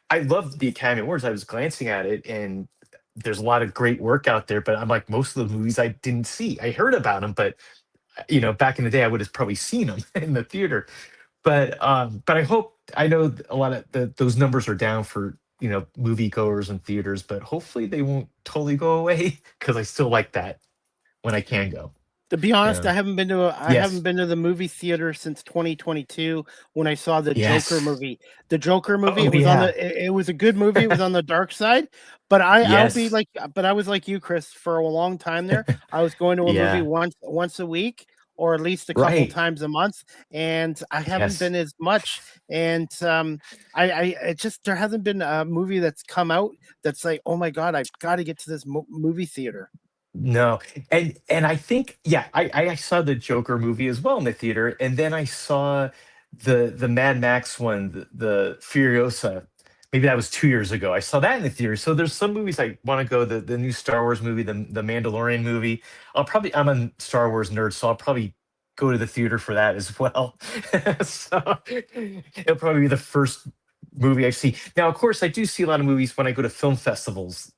I loved the Academy Awards. I was glancing at it, and there's a lot of great work out there. But I'm like, most of the movies I didn't see. I heard about them, but back in the day, I would have probably seen them in the theater. But I know a lot of those numbers are down for moviegoers and theaters, but hopefully they won't totally go away, because I still like that when I can go. To be honest, Yeah. I haven't Yes. been to the movie theater since 2022 when I saw the Joker Yes. movie. The Joker movie, Oh yeah. it was a good movie. It was on the dark side, but Yes. I was like you, Chris, for a long time there. I was going to a movie Yeah. once a week, or at least a couple Right. times a month, and I haven't Yes. been as much. And I it just there hasn't been a movie that's come out that's like, oh my god, I've got to get to this movie theater. No. And I think, yeah, I saw the Joker movie as well in the theater, and then I saw the Mad Max one, the Furiosa. Maybe that was 2 years ago. I saw that in the theater. So there's some movies I want to go. The new Star Wars movie, the Mandalorian movie. I'm a Star Wars nerd, so I'll probably go to the theater for that as well. So it'll probably be the first movie I see. Now, of course, I do see a lot of movies when I go to film festivals.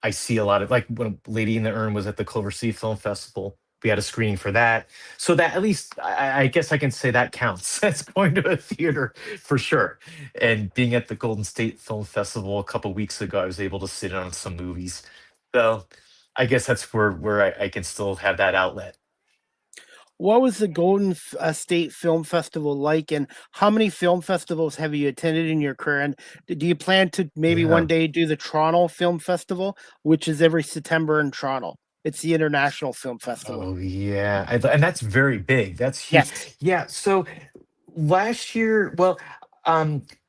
I see a lot of, like, when Lady in the Urn was at the Clover Sea Film Festival. we had a screening for that. So that at least I guess I can say that counts. That's going to a theater for sure. And being at the Golden State Film Festival a couple weeks ago, I was able to sit in on some movies. So I guess that's where I can still have that outlet. What was the Golden State Film Festival like, and how many film festivals have you attended in your career? And do you plan to maybe Yeah. one day do the Toronto Film Festival, which is every September in Toronto? It's the International Film Festival. Oh yeah, and that's very big. That's huge. Yes. Yeah. So last year, well,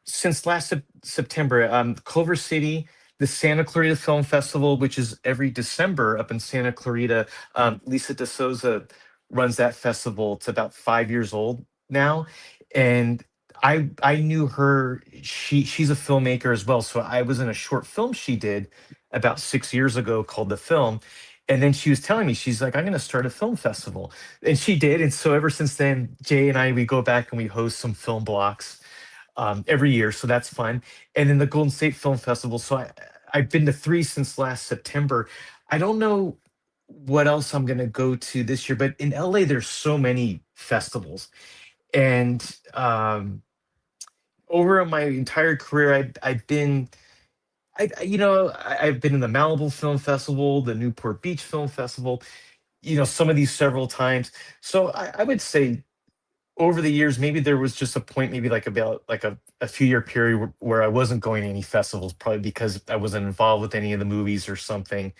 since last September, Culver City, the Santa Clarita Film Festival, which is every December up in Santa Clarita. Lisa DeSouza runs that festival. It's about 5 years old now, and I knew her. She's a filmmaker as well. So I was in a short film she did about 6 years ago called The Film. And then she was telling me, she's like, I'm going to start a film festival. And she did. And so ever since then, Jay and I, we go back and we host some film blocks every year. So that's fun. And then the Golden State Film Festival. So I've been to 3 since last September. I don't know what else I'm going to go to this year, but in LA, there's so many festivals. And over my entire career, I've been I've been in the Malibu Film Festival, the Newport Beach Film Festival, some of these several times. So I would say over the years, maybe there was just a point, maybe like about like a few year period where I wasn't going to any festivals, probably because I wasn't involved with any of the movies or something.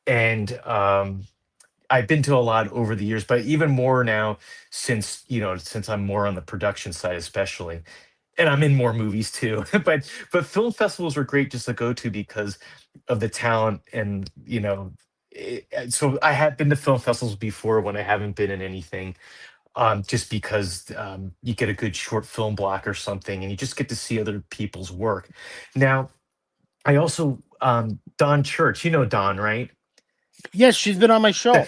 And I've been to a lot over the years, but even more now since I'm more on the production side, especially. And I'm in more movies too. But film festivals are great just to go to because of the talent and so I have been to film festivals before when I haven't been in anything, just because you get a good short film block or something and you just get to see other people's work. Now, I also Dawn Church, you know Dawn, right? Yes, she's been on my show.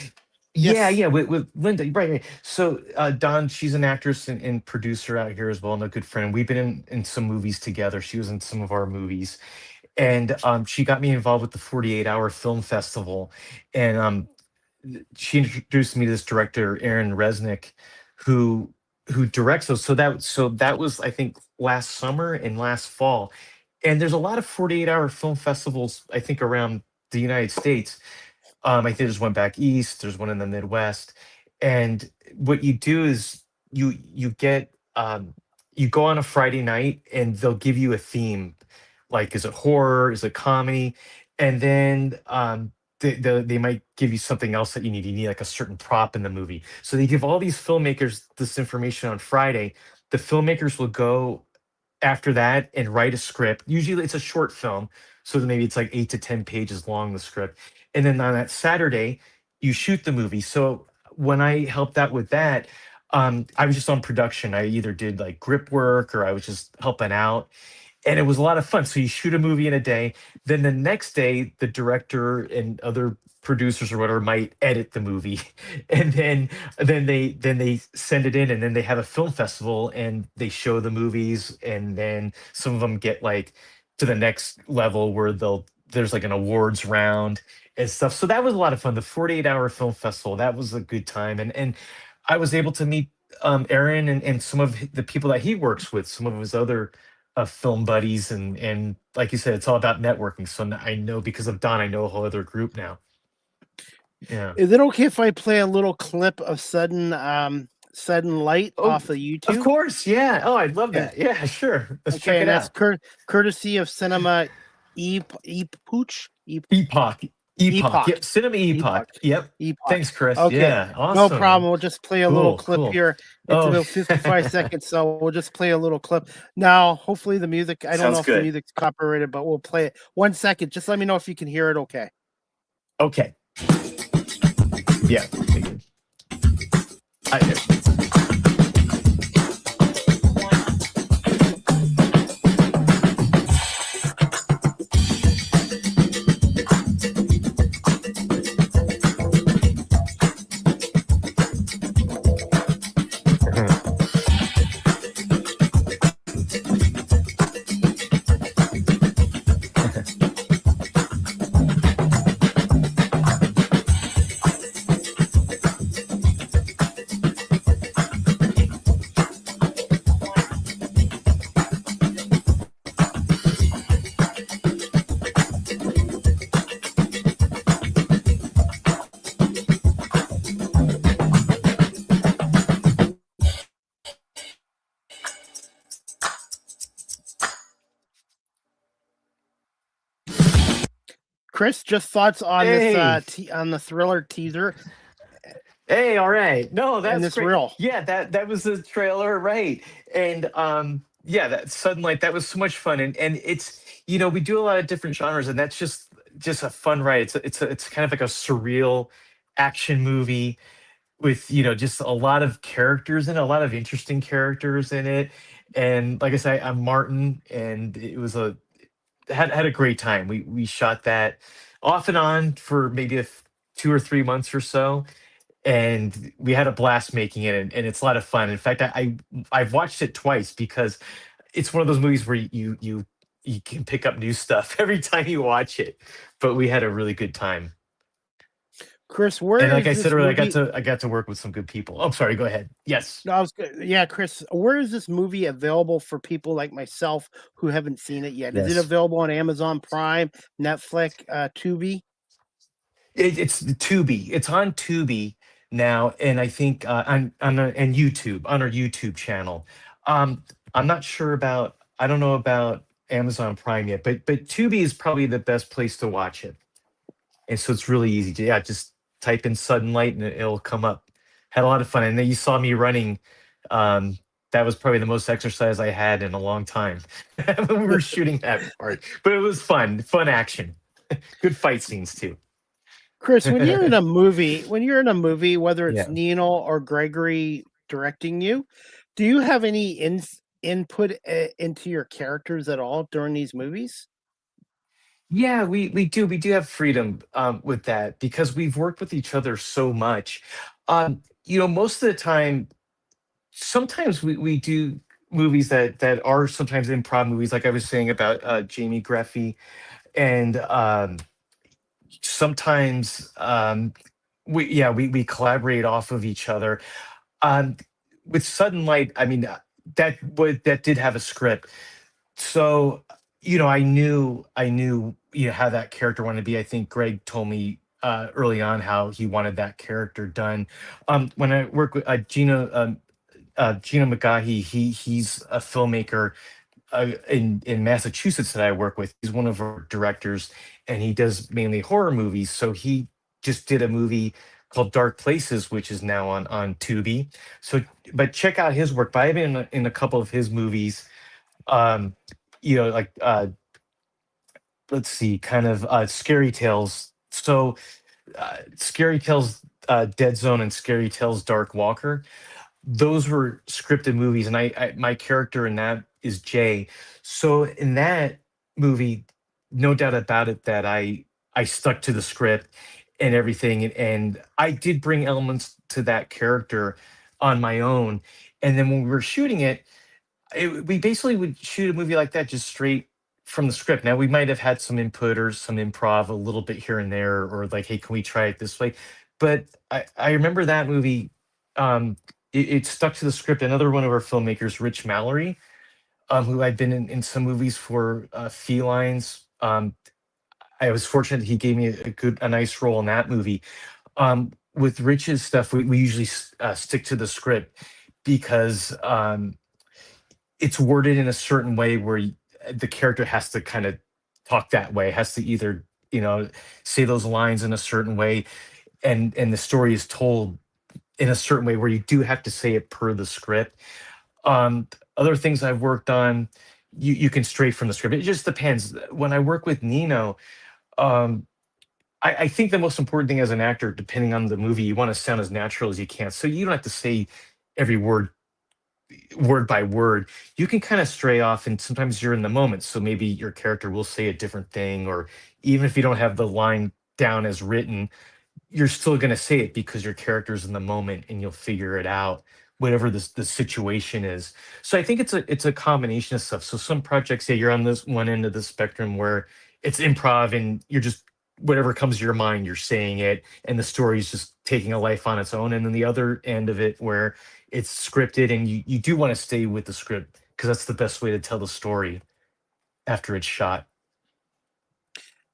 Yeah, Yes. yeah, with Linda, right. So Dawn, she's an actress and producer out here as well, and a good friend. We've been in some movies together. She was in some of our movies, and she got me involved with the 48-hour film festival, and she introduced me to this director, Aaron Resnick, who directs those. So that was, I think, last summer and last fall, and there's a lot of 48-hour film festivals, I think, around the United States. I think there's one back east. There's one in the Midwest, and what you do is you go on a Friday night, and they'll give you a theme, like is it horror, is it comedy, and then they might give you something else that you need. You need like a certain prop in the movie, so they give all these filmmakers this information on Friday. The filmmakers will go after that and write a script. Usually it's a short film, so maybe it's like 8 to 10 pages long, the script. And then on that Saturday, you shoot the movie. So when I helped out with that, I was just on production. I either did like grip work or I was just helping out. And it was a lot of fun. So you shoot a movie in a day. Then the next day, the director and other producers or whatever might edit the movie. And then they send it in, and then they have a film festival and they show the movies. And then some of them get like to the next level where there's like an awards round and stuff. So that was a lot of fun. The 48-hour film festival, that was a good time. And I was able to meet Aaron and some of the people that he works with, some of his other film buddies. And like you said, it's all about networking. So I know, because of Don, I know a whole other group now. Yeah. Is it okay if I play a little clip of Sudden Light off of YouTube? Of course. Yeah. Oh, I'd love that. Yeah, sure. Let's check it that's out. courtesy of Cinema Epoch. Epoch. Yep. Cinema Epoch. Yep. Thanks, Chris. Okay. Yeah. Awesome. No problem. We'll just play a little clip here. It's Oh. about 55 seconds, so we'll just play a little clip. Now, hopefully the music, I don't Sounds know if good. the music's copyrighted, but we'll play it. 1 second. Just let me know if you can hear it okay. Okay. Yeah. Chris, just thoughts on Hey. this on the thriller teaser Hey, all right. No, and that's this great. reel. Yeah, that was the trailer, right? And yeah, that sudden light, that was so much fun. And it's, we do a lot of different genres, and that's just a fun ride. It's kind of like a surreal action movie with, just a lot of characters in it, a lot of interesting characters in it. And like I say, I'm Martin, and it was had a great time. We shot that off and on for maybe 2 or 3 months or so, and we had a blast making it, and it's a lot of fun. In fact, I've watched it twice because it's one of those movies where you can pick up new stuff every time you watch it. But we had a really good time. Chris, where And like I is said this earlier, movie? I got to work with some good people. Oh, sorry, go ahead. Yes. No, yeah, Chris, where is this movie available for people like myself who haven't seen it yet? Is it Yes. available on Amazon Prime, Netflix, Tubi? It's the Tubi. It's on Tubi now, and I think and YouTube, on our YouTube channel. Um, I'm not sure about. I don't know about Amazon Prime yet, but Tubi is probably the best place to watch it. And so it's really easy to, just type in Sudden Light and it'll come up. Had a lot of fun, and then you saw me running. Um, that was probably the most exercise I had in a long time when we were shooting that part. But it was fun action, good fight scenes too. Chris, when you're in a movie, whether it's Yeah. Nino or Gregory directing you, do you have any input into your characters at all during these movies? Yeah, we do have freedom with that because we've worked with each other so much. Most of the time, sometimes we do movies that are sometimes improv movies, like I was saying about Jamie Greffy, and sometimes we collaborate off of each other. Um, with Sudden Light, I mean, that did have a script, so I knew how that character wanted to be. I think Greg told me early on how he wanted that character done. When I work with Gino McGahee, he's a filmmaker in Massachusetts that I work with. He's one of our directors, and he does mainly horror movies. So he just did a movie called Dark Places, which is now on Tubi. So, but check out his work. But I've been in a couple of his movies. Um, like let's see, kind of Scary Tales. So, Scary Tales, Dead Zone, and Scary Tales, Dark Walker. Those were scripted movies, and I my character in that is Jay. So in that movie, no doubt about it that I stuck to the script and everything, and I did bring elements to that character on my own. And then when we were shooting it, we basically would shoot a movie like that just straight from the script. Now we might have had some input or some improv a little bit here and there, or like, hey, can we try it this way? But I remember that movie. It stuck to the script. Another one of our filmmakers, Rich Mallory, who I'd been in some movies for, Felines. I was fortunate he gave me a nice role in that movie. With Rich's stuff, we usually stick to the script because it's worded in a certain way where the character has to kind of talk that way, has to either say those lines in a certain way, and the story is told in a certain way where you do have to say it per the script. Other things I've worked on, you can stray from the script. It just depends. When I work with Nino, um, I think the most important thing as an actor, depending on the movie, you want to sound as natural as you can. So you don't have to say every word by word. You can kind of stray off, and sometimes you're in the moment. So maybe your character will say a different thing, or even if you don't have the line down as written, you're still going to say it because your character's in the moment and you'll figure it out, whatever the situation is. So I think it's a combination of stuff. So some projects, yeah, you're on this one end of the spectrum where it's improv and you're just whatever comes to your mind, you're saying it, and the story's just taking a life on its own. And then the other end of it where it's scripted and you do want to stay with the script because that's the best way to tell the story after it's shot.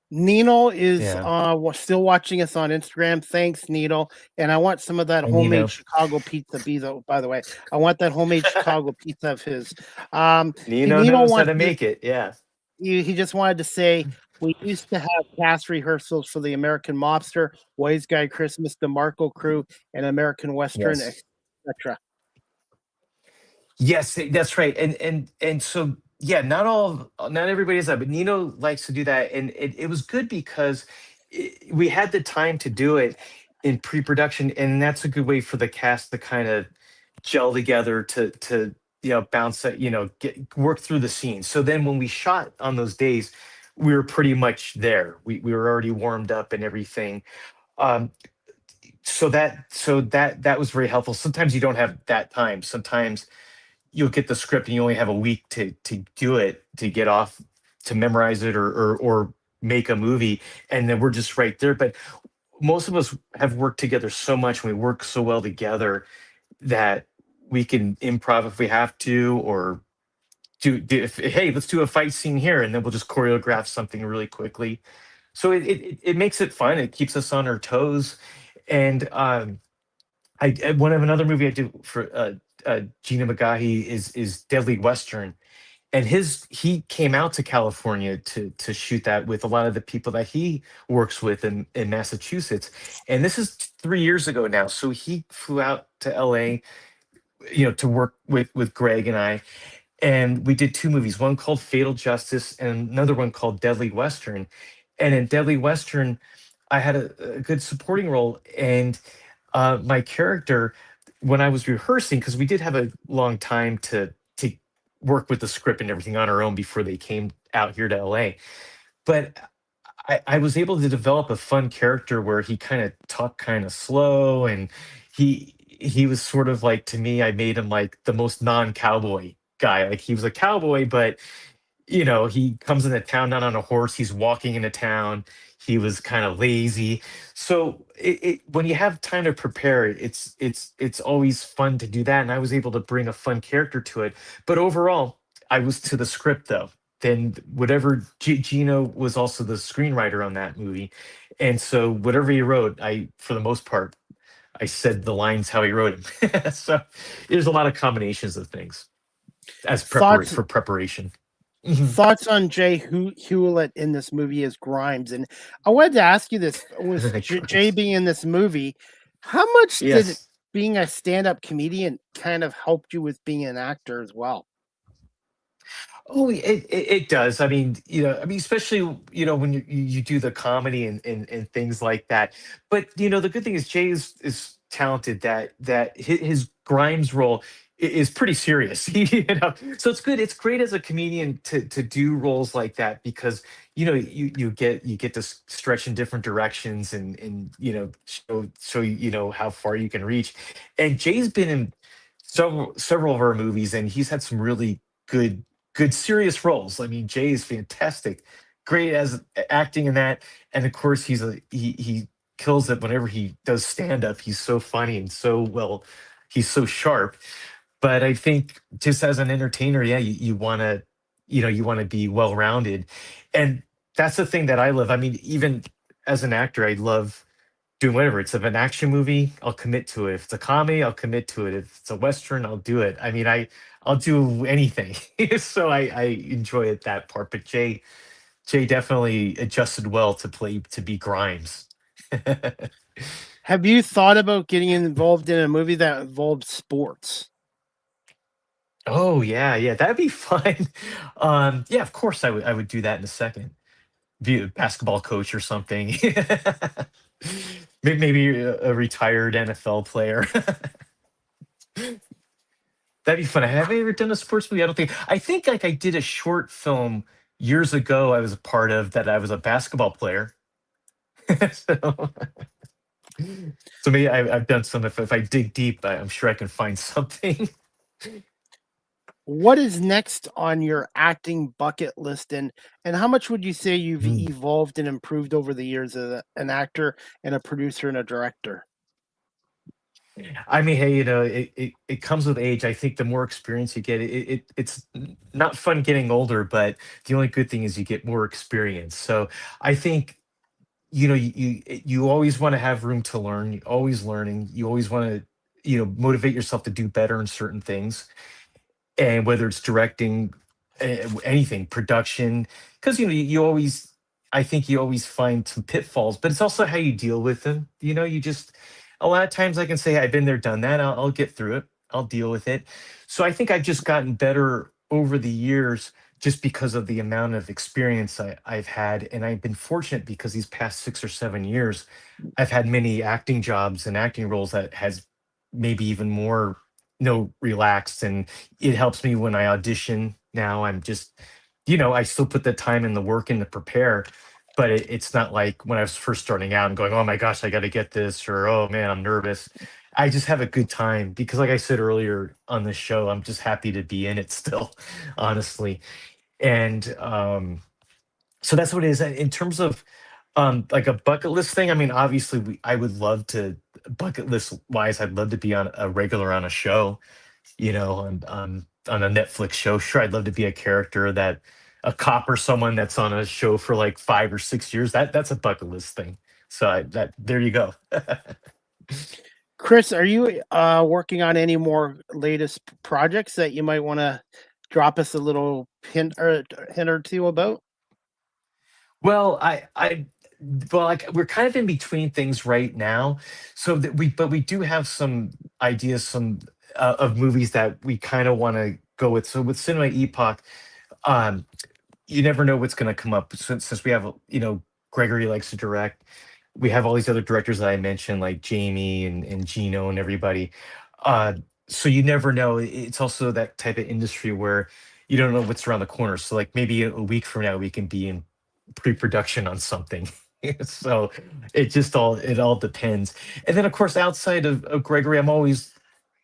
Nino is Yeah. still watching us on Instagram. Thanks, Nino. And I want some of that And homemade Chicago pizza. By the way, I want that homemade Chicago pizza of his. Nino Nino knows how wants to make it. Yeah. he just wanted to say We used to have cast rehearsals for the American Mobster, Wise Guy Christmas, the Marco Crew, and American Western, Yes. etc. Yes, that's right. And so yeah, not everybody does that, but Nino likes to do that, and it was good because we had the time to do it in pre-production, and that's a good way for the cast to kind of gel together to bounce it, work through the scene. So then when we shot on those days, we were pretty much there. We were already warmed up and everything. Um, so that was very helpful. Sometimes you don't have that time. Sometimes you'll get the script and you only have a week to do it, to get off, to memorize it, or make a movie, and then we're just right there. But most of us have worked together so much, and we work so well together that we can improv if we have to, or hey, let's do a fight scene here, and then we'll just choreograph something really quickly. So it makes it fun. It keeps us on our toes. And one of another movie I did for Gina McGahee is Deadly Western, and he came out to California to shoot that with a lot of the people that he works with in Massachusetts. And this is 3 years ago now. So he flew out to LA, to work with Greg and I, and we did two movies, one called Fatal Justice and another one called Deadly Western. And in Deadly Western, I had a good supporting role, and my character, when I was rehearsing, because we did have a long time to work with the script and everything on our own before they came out here to LA, but I was able to develop a fun character where he kind of talked kind of slow, and he was sort of like, to me, I made him like the most non-cowboy guy. Like, he was a cowboy, but he comes into town not on a horse. He's walking into town. He was kind of lazy. So when you have time to prepare, it's always fun to do that. And I was able to bring a fun character to it. But overall, I was to the script though. Then whatever Gino was also the screenwriter on that movie, and so whatever he wrote, for the most part, I said the lines how he wrote them. So there's a lot of combinations of things as Thoughts for preparation. Mhm. thoughts on Jay Hewlett in this movie as Grimes, and I wanted to ask you this: with Jay Gross. being in this movie, how much did Yes. being a stand-up comedian kind of helped you with being an actor as well? Oh, it does. I mean, especially, when you do the comedy and things like that. But the good thing is Jay is talented. That his Grimes role is pretty serious. So it's good. It's great as a comedian to do roles like that, because you get to stretch in different directions, and show how far you can reach. And Jay's been in several of our movies, and he's had some really good serious roles. I mean, Jay is fantastic, great as acting in that, and of course he kills it whenever he does stand up. He's so funny and so well, he's so sharp. But I think just as an entertainer, yeah, you want to be well rounded, and that's the thing that I love. I mean, even as an actor, I love doing whatever. It's an action movie, I'll commit to it. If it's a comedy, I'll commit to it. If it's a western, I'll do it. I mean, I'll do anything. So I enjoy it, that part. But Jay definitely adjusted well to be Grimes. Have you thought about getting involved in a movie that involved sports? Oh yeah, that'd be fun. Yeah, of course I would do that in a second. Be a basketball coach or something. Maybe a retired NFL player. That'd be fun. Have I ever done a sports movie? I don't think. I think like I did a short film years ago. I was a part of that. I was a basketball player. so, so maybe I've done some. If I dig deep, I'm sure I can find something. What is next on your acting bucket list, and how much would you say you've Mm. evolved and improved over the years as an actor and a producer and a director? I mean, hey, it comes with age. I think the more experience you get, it's not fun getting older, but the only good thing is you get more experience. So I think you always want to have room to learn. You're always learning. You always want to motivate yourself to do better in certain things, and whether it's directing, anything, production, because you always I think you always find some pitfalls, but it's also how you deal with them. You just a lot of times I can say I've been there, done that. I'll get through it. I'll deal with it. So I think I've just gotten better over the years just because of the amount of experience I've had. And I've been fortunate because these past 6 or 7 years, I've had many acting jobs and acting roles that has maybe even more, relaxed. And it helps me when I audition now. I still put the time and the work in to prepare, but it's not like when I was first starting out and going, oh my gosh, I got to get this, or oh man, I'm nervous. I just have a good time because, like I said earlier on the show, I'm just happy to be in it still, honestly. And so that's what it is. In terms of like a bucket list thing, I mean, obviously, I would love to, bucket list wise, I'd love to be on a regular on a show, on a Netflix show. Sure, I'd love to be a character that a cop or someone that's on a show for like 5 or 6 years. That's a bucket list thing. So that there you go. Chris, are you working on any more latest projects that you might want to drop us a little hint or two about? Well, like we're kind of in between things right now, so that but we do have some ideas, some of movies that we kind of want to go with. So with Cinema Epoch, um, you never know what's going to come up since we have, Gregory likes to direct. We have all these other directors that I mentioned, like Jamie and Gino and everybody. Uh, so you never know. It's also that type of industry where you don't know what's around the corner. So like maybe a week from now we can be in pre-production on something. So it all depends. And then of course outside of Gregory, I'm always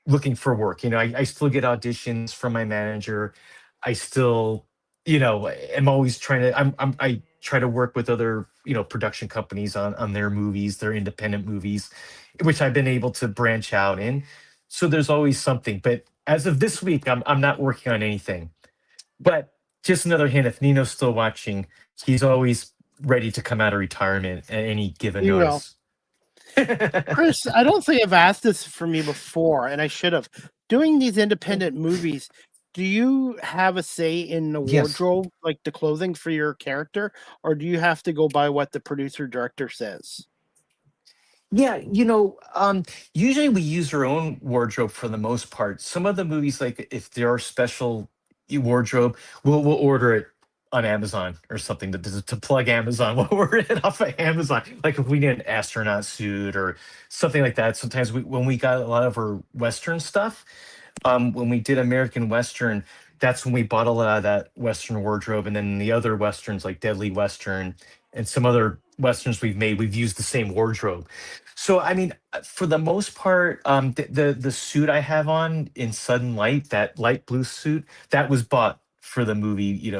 looking for work. I still get auditions from my manager. I still, am always trying to. I try to work with other, production companies on their movies, their independent movies, which I've been able to branch out in. So there's always something. But as of this week, I'm not working on anything. But just another hint: if Nino's still watching, he's always ready to come out of retirement at any given You will. notice. Chris, I don't think you've asked this for me before, and I should have. Doing these independent movies, do you have a say in the Yes. wardrobe, like the clothing for your character, or do you have to go by what the producer director says? Yeah, usually we use our own wardrobe for the most part. Some of the movies, like if there are special wardrobe, we'll order it on Amazon or something to plug Amazon. We'll order it off of Amazon. Like if we need an astronaut suit or something like that. Sometimes when we got a lot of our Western stuff, when we did American Western, that's when we bought a lot of that Western wardrobe, and then the other Westerns like Deadly Western and some other Westerns we've made, we've used the same wardrobe. So I mean, for the most part, the suit I have on in Sudden Light, that light blue suit, that was bought for the movie,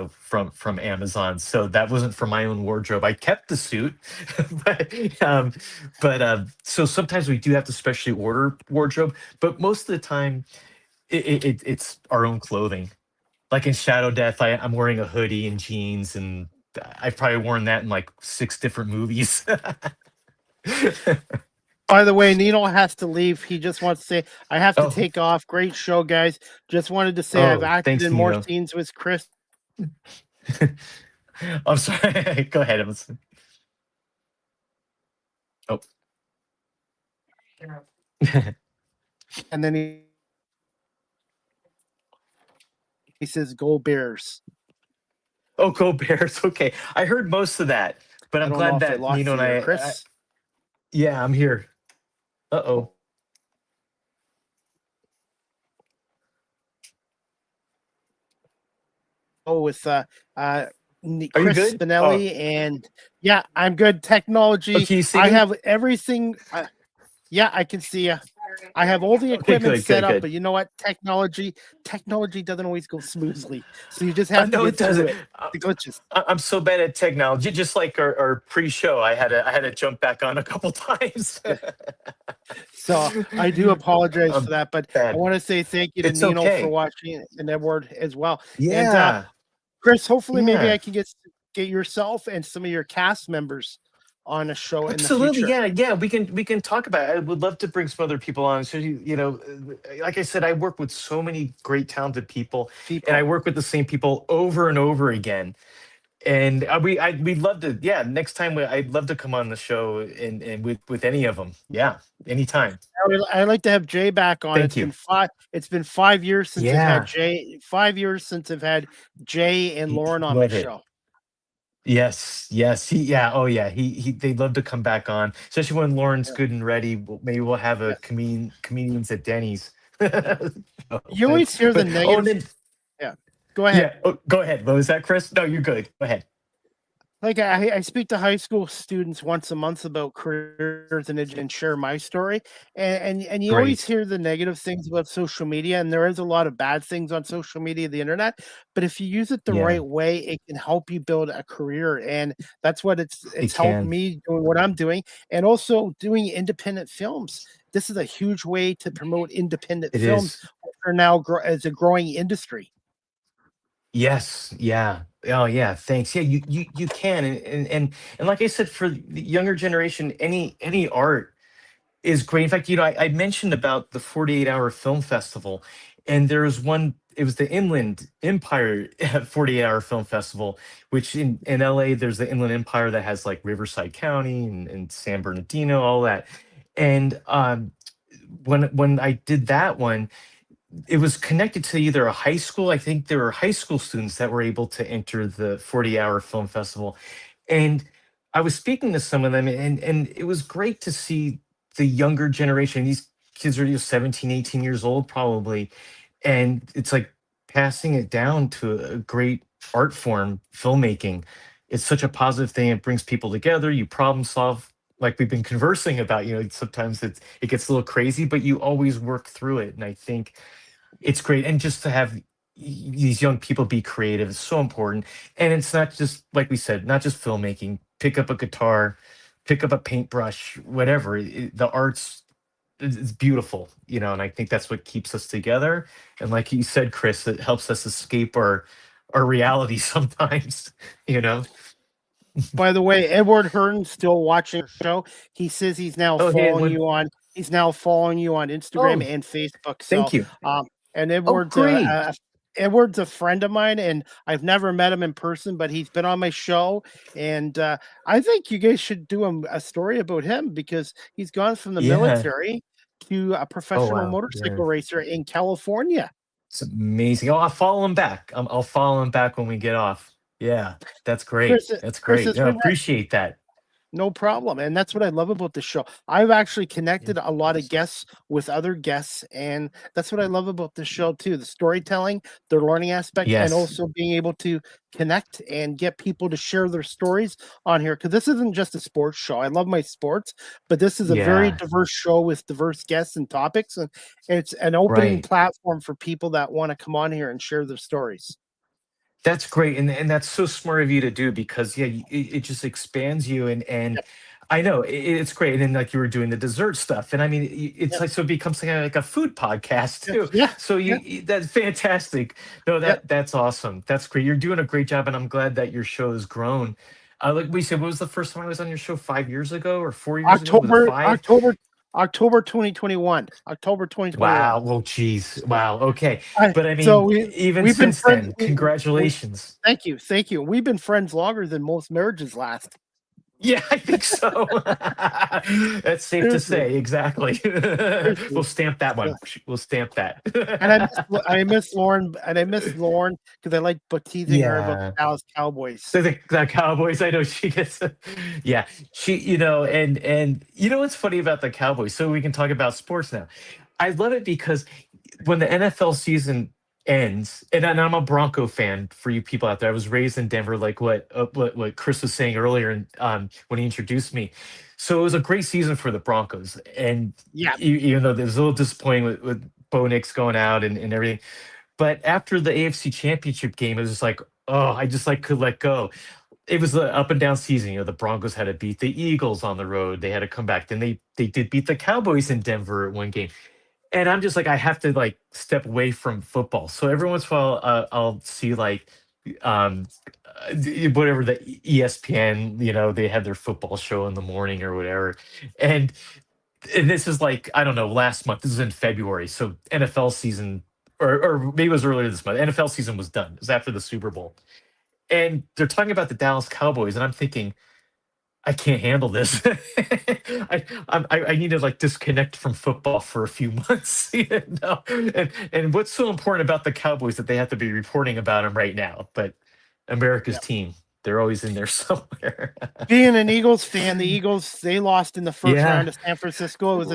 from Amazon. So that wasn't for my own wardrobe. I kept the suit, but so sometimes we do have to specially order wardrobe, but most of the time it's our own clothing. Like in Shadow Death, I'm wearing a hoodie and jeans, and I've probably worn that in like 6 different movies. By the way, Nino has to leave. He just wants to say, I have to Oh, take off. Great show, guys. Just wanted to say I've oh, acted thanks, in more Nino. scenes with Chris. I'm sorry. Go ahead. Oh, And then he says, Go Bears. oh, go Bears. Okay, I heard most of that, but I I'm don't know glad if I that lost Nino and you there, I Chris. yeah, I'm here. Uh oh. Oh, with Are you Chris good? Oh, Spinelli. And yeah, I'm good. oh, Technology. can you see I me? have everything. Yeah, I can see you. I have all the Okay, equipment good, set good, up, good. but you know what? Technology doesn't always go smoothly. So you just have to No, get it through doesn't. it. The glitches. I'm so bad at technology. Just like our pre-show, I had to jump back on a couple times. Yeah. So I do apologize for I'm that, but I bad. want to say thank you to It's Nino for okay. watching and Edward as well. And Yeah, Chris, hopefully maybe yeah. I can get yourself and some of your cast members on a show in the Absolutely, future. yeah, yeah. We can talk about it. I would love to bring some other people on. So like I said, I work with so many great, talented people, and I People. work with the same people over and over again. And we'd love to, yeah, next time I'd love to come on the show and with any of them. Yeah, anytime. I'd like to have Jay back on. Thank you. It's been 5 years since I've had Yeah, Jay. 5 years since I've had Jay and Lauren on my love it. show. Yes, yes, oh yeah, they'd love to come back on, especially when Lauren's Yeah. good and ready. Maybe we'll have a Yes. comedians at Denny's. Oh, You always hear the oh, and negative. then Yeah. Go ahead. yeah, oh, go ahead. What was that, Chris? No, you're good. Go ahead. Like I speak to high school students once a month about careers and share my story, and you always Great. hear the negative things about social media, and there is a lot of bad things on social media, the internet. But if you use it the Yeah, right way, it can help you build a career, and that's what it's it helped can. me doing what I'm doing, and also doing independent films. This is a huge way to promote independent It films, is. which are now as a growing industry. Yes, yeah. Oh, yeah, thanks. Yeah, you can, and like I said, for the younger generation, any art is great. In fact, I mentioned about the 48-hour film festival, and there's one. It was the Inland Empire 48-hour film festival, which in LA, there's the Inland Empire that has like Riverside County and San Bernardino, all that. And when I did that one, it was connected to either a high school. I think there were high school students that were able to enter the 40-hour film festival. And I was speaking to some of them, and it was great to see the younger generation. These kids are 17, 18 years old, probably. And it's like passing it down to a great art form, filmmaking. It's such a positive thing. It brings people together. You problem solve, like we've been conversing about. Sometimes it gets a little crazy, but you always work through it. And I think it's great. And just to have these young people be creative is so important. And it's not just, like we said, not just filmmaking. Pick up a guitar, pick up a paintbrush, whatever. The arts is beautiful, and I think that's what keeps us together. And like you said, Chris, it helps us escape our reality sometimes, you know. By the way, Edward Hearn's still watching the show. He says Oh, hey, Edwin. he's now following you on Instagram Oh, and Facebook. So, thank you. and Oh, great. Edward's a friend of mine, and I've never met him in person, but he's been on my show, and I think you guys should do a story about him because he's gone from the Yeah. military to a Oh, professional wow. Yeah. motorcycle racer in California. It's amazing. Oh, I'll follow him back. I'll follow him back when we get off. Yeah, that's great. That's Chris, great. it's No, been appreciate that. no problem. And that's what I love about the show. I've actually connected a lot of guests with other guests. And that's what I love about the show, too, the storytelling, the learning aspect, and Yes. also being able to connect and get people to share their stories on here. Because this isn't just a sports show. I love my sports, but this is a very Yeah. diverse show with diverse guests and topics. And it's an opening Right. platform for people that want to come on here and share their stories. That's great, and that's so smart of you to do because yeah, it just expands you, and Yep, I know it's great. And then like you were doing the dessert stuff, and I mean it's yep, like so it becomes like a food podcast yep, too. yeah, So yeah, that's fantastic. No, yep. that's awesome. That's great. You're doing a great job, and I'm glad that your show has grown. Like we said, what was the first time I was on your show? 5 years ago or 4 years ago? Was it October, 5? October, October 2021. October 2021. Wow. Well, geez. Wow. Okay. I But I so mean, even we've been since friends. then, congratulations. Thank you. We've been friends longer than most marriages last. Yeah, I think so. That's safe to Seriously, say. Exactly. We'll seriously. stamp that Yeah. one. We'll stamp that. And I miss Lauren, and I miss Lauren because I like teasing her about the Yeah. Dallas Cowboys. So the Cowboys, I know she gets, yeah, and what's funny about the Cowboys? So we can talk about sports now. I love it because when the NFL season ends, and I'm a Bronco fan for you people out there. I was raised in Denver, like what Chris was saying earlier, and when he introduced me. So it was a great season for the Broncos, and Yeah, even though there's a little disappointing with Bo Nix going out and everything, but after the AFC Championship game, it was just like, oh, I just like could let go. It was an up and down season. The Broncos had to beat the Eagles on the road. They had to come back. Then they did beat the Cowboys in Denver at one game. And I'm just like, I have to like step away from football. So every once in a while, I'll see like um, whatever the ESPN, they had their football show in the morning or whatever. And and this is like, I don't know, last month. This is in February. So NFL season, or maybe it was earlier this month. NFL season was done. It was after the Super Bowl. and they're talking about the Dallas Cowboys, and I'm thinking, I can't handle this. I need to like disconnect from football for a few months. And what's so important about the Cowboys that they have to be reporting about them right now? But America's team, they're always in there somewhere. Being an Eagles fan, the Eagles, they lost in the first round of San Francisco. It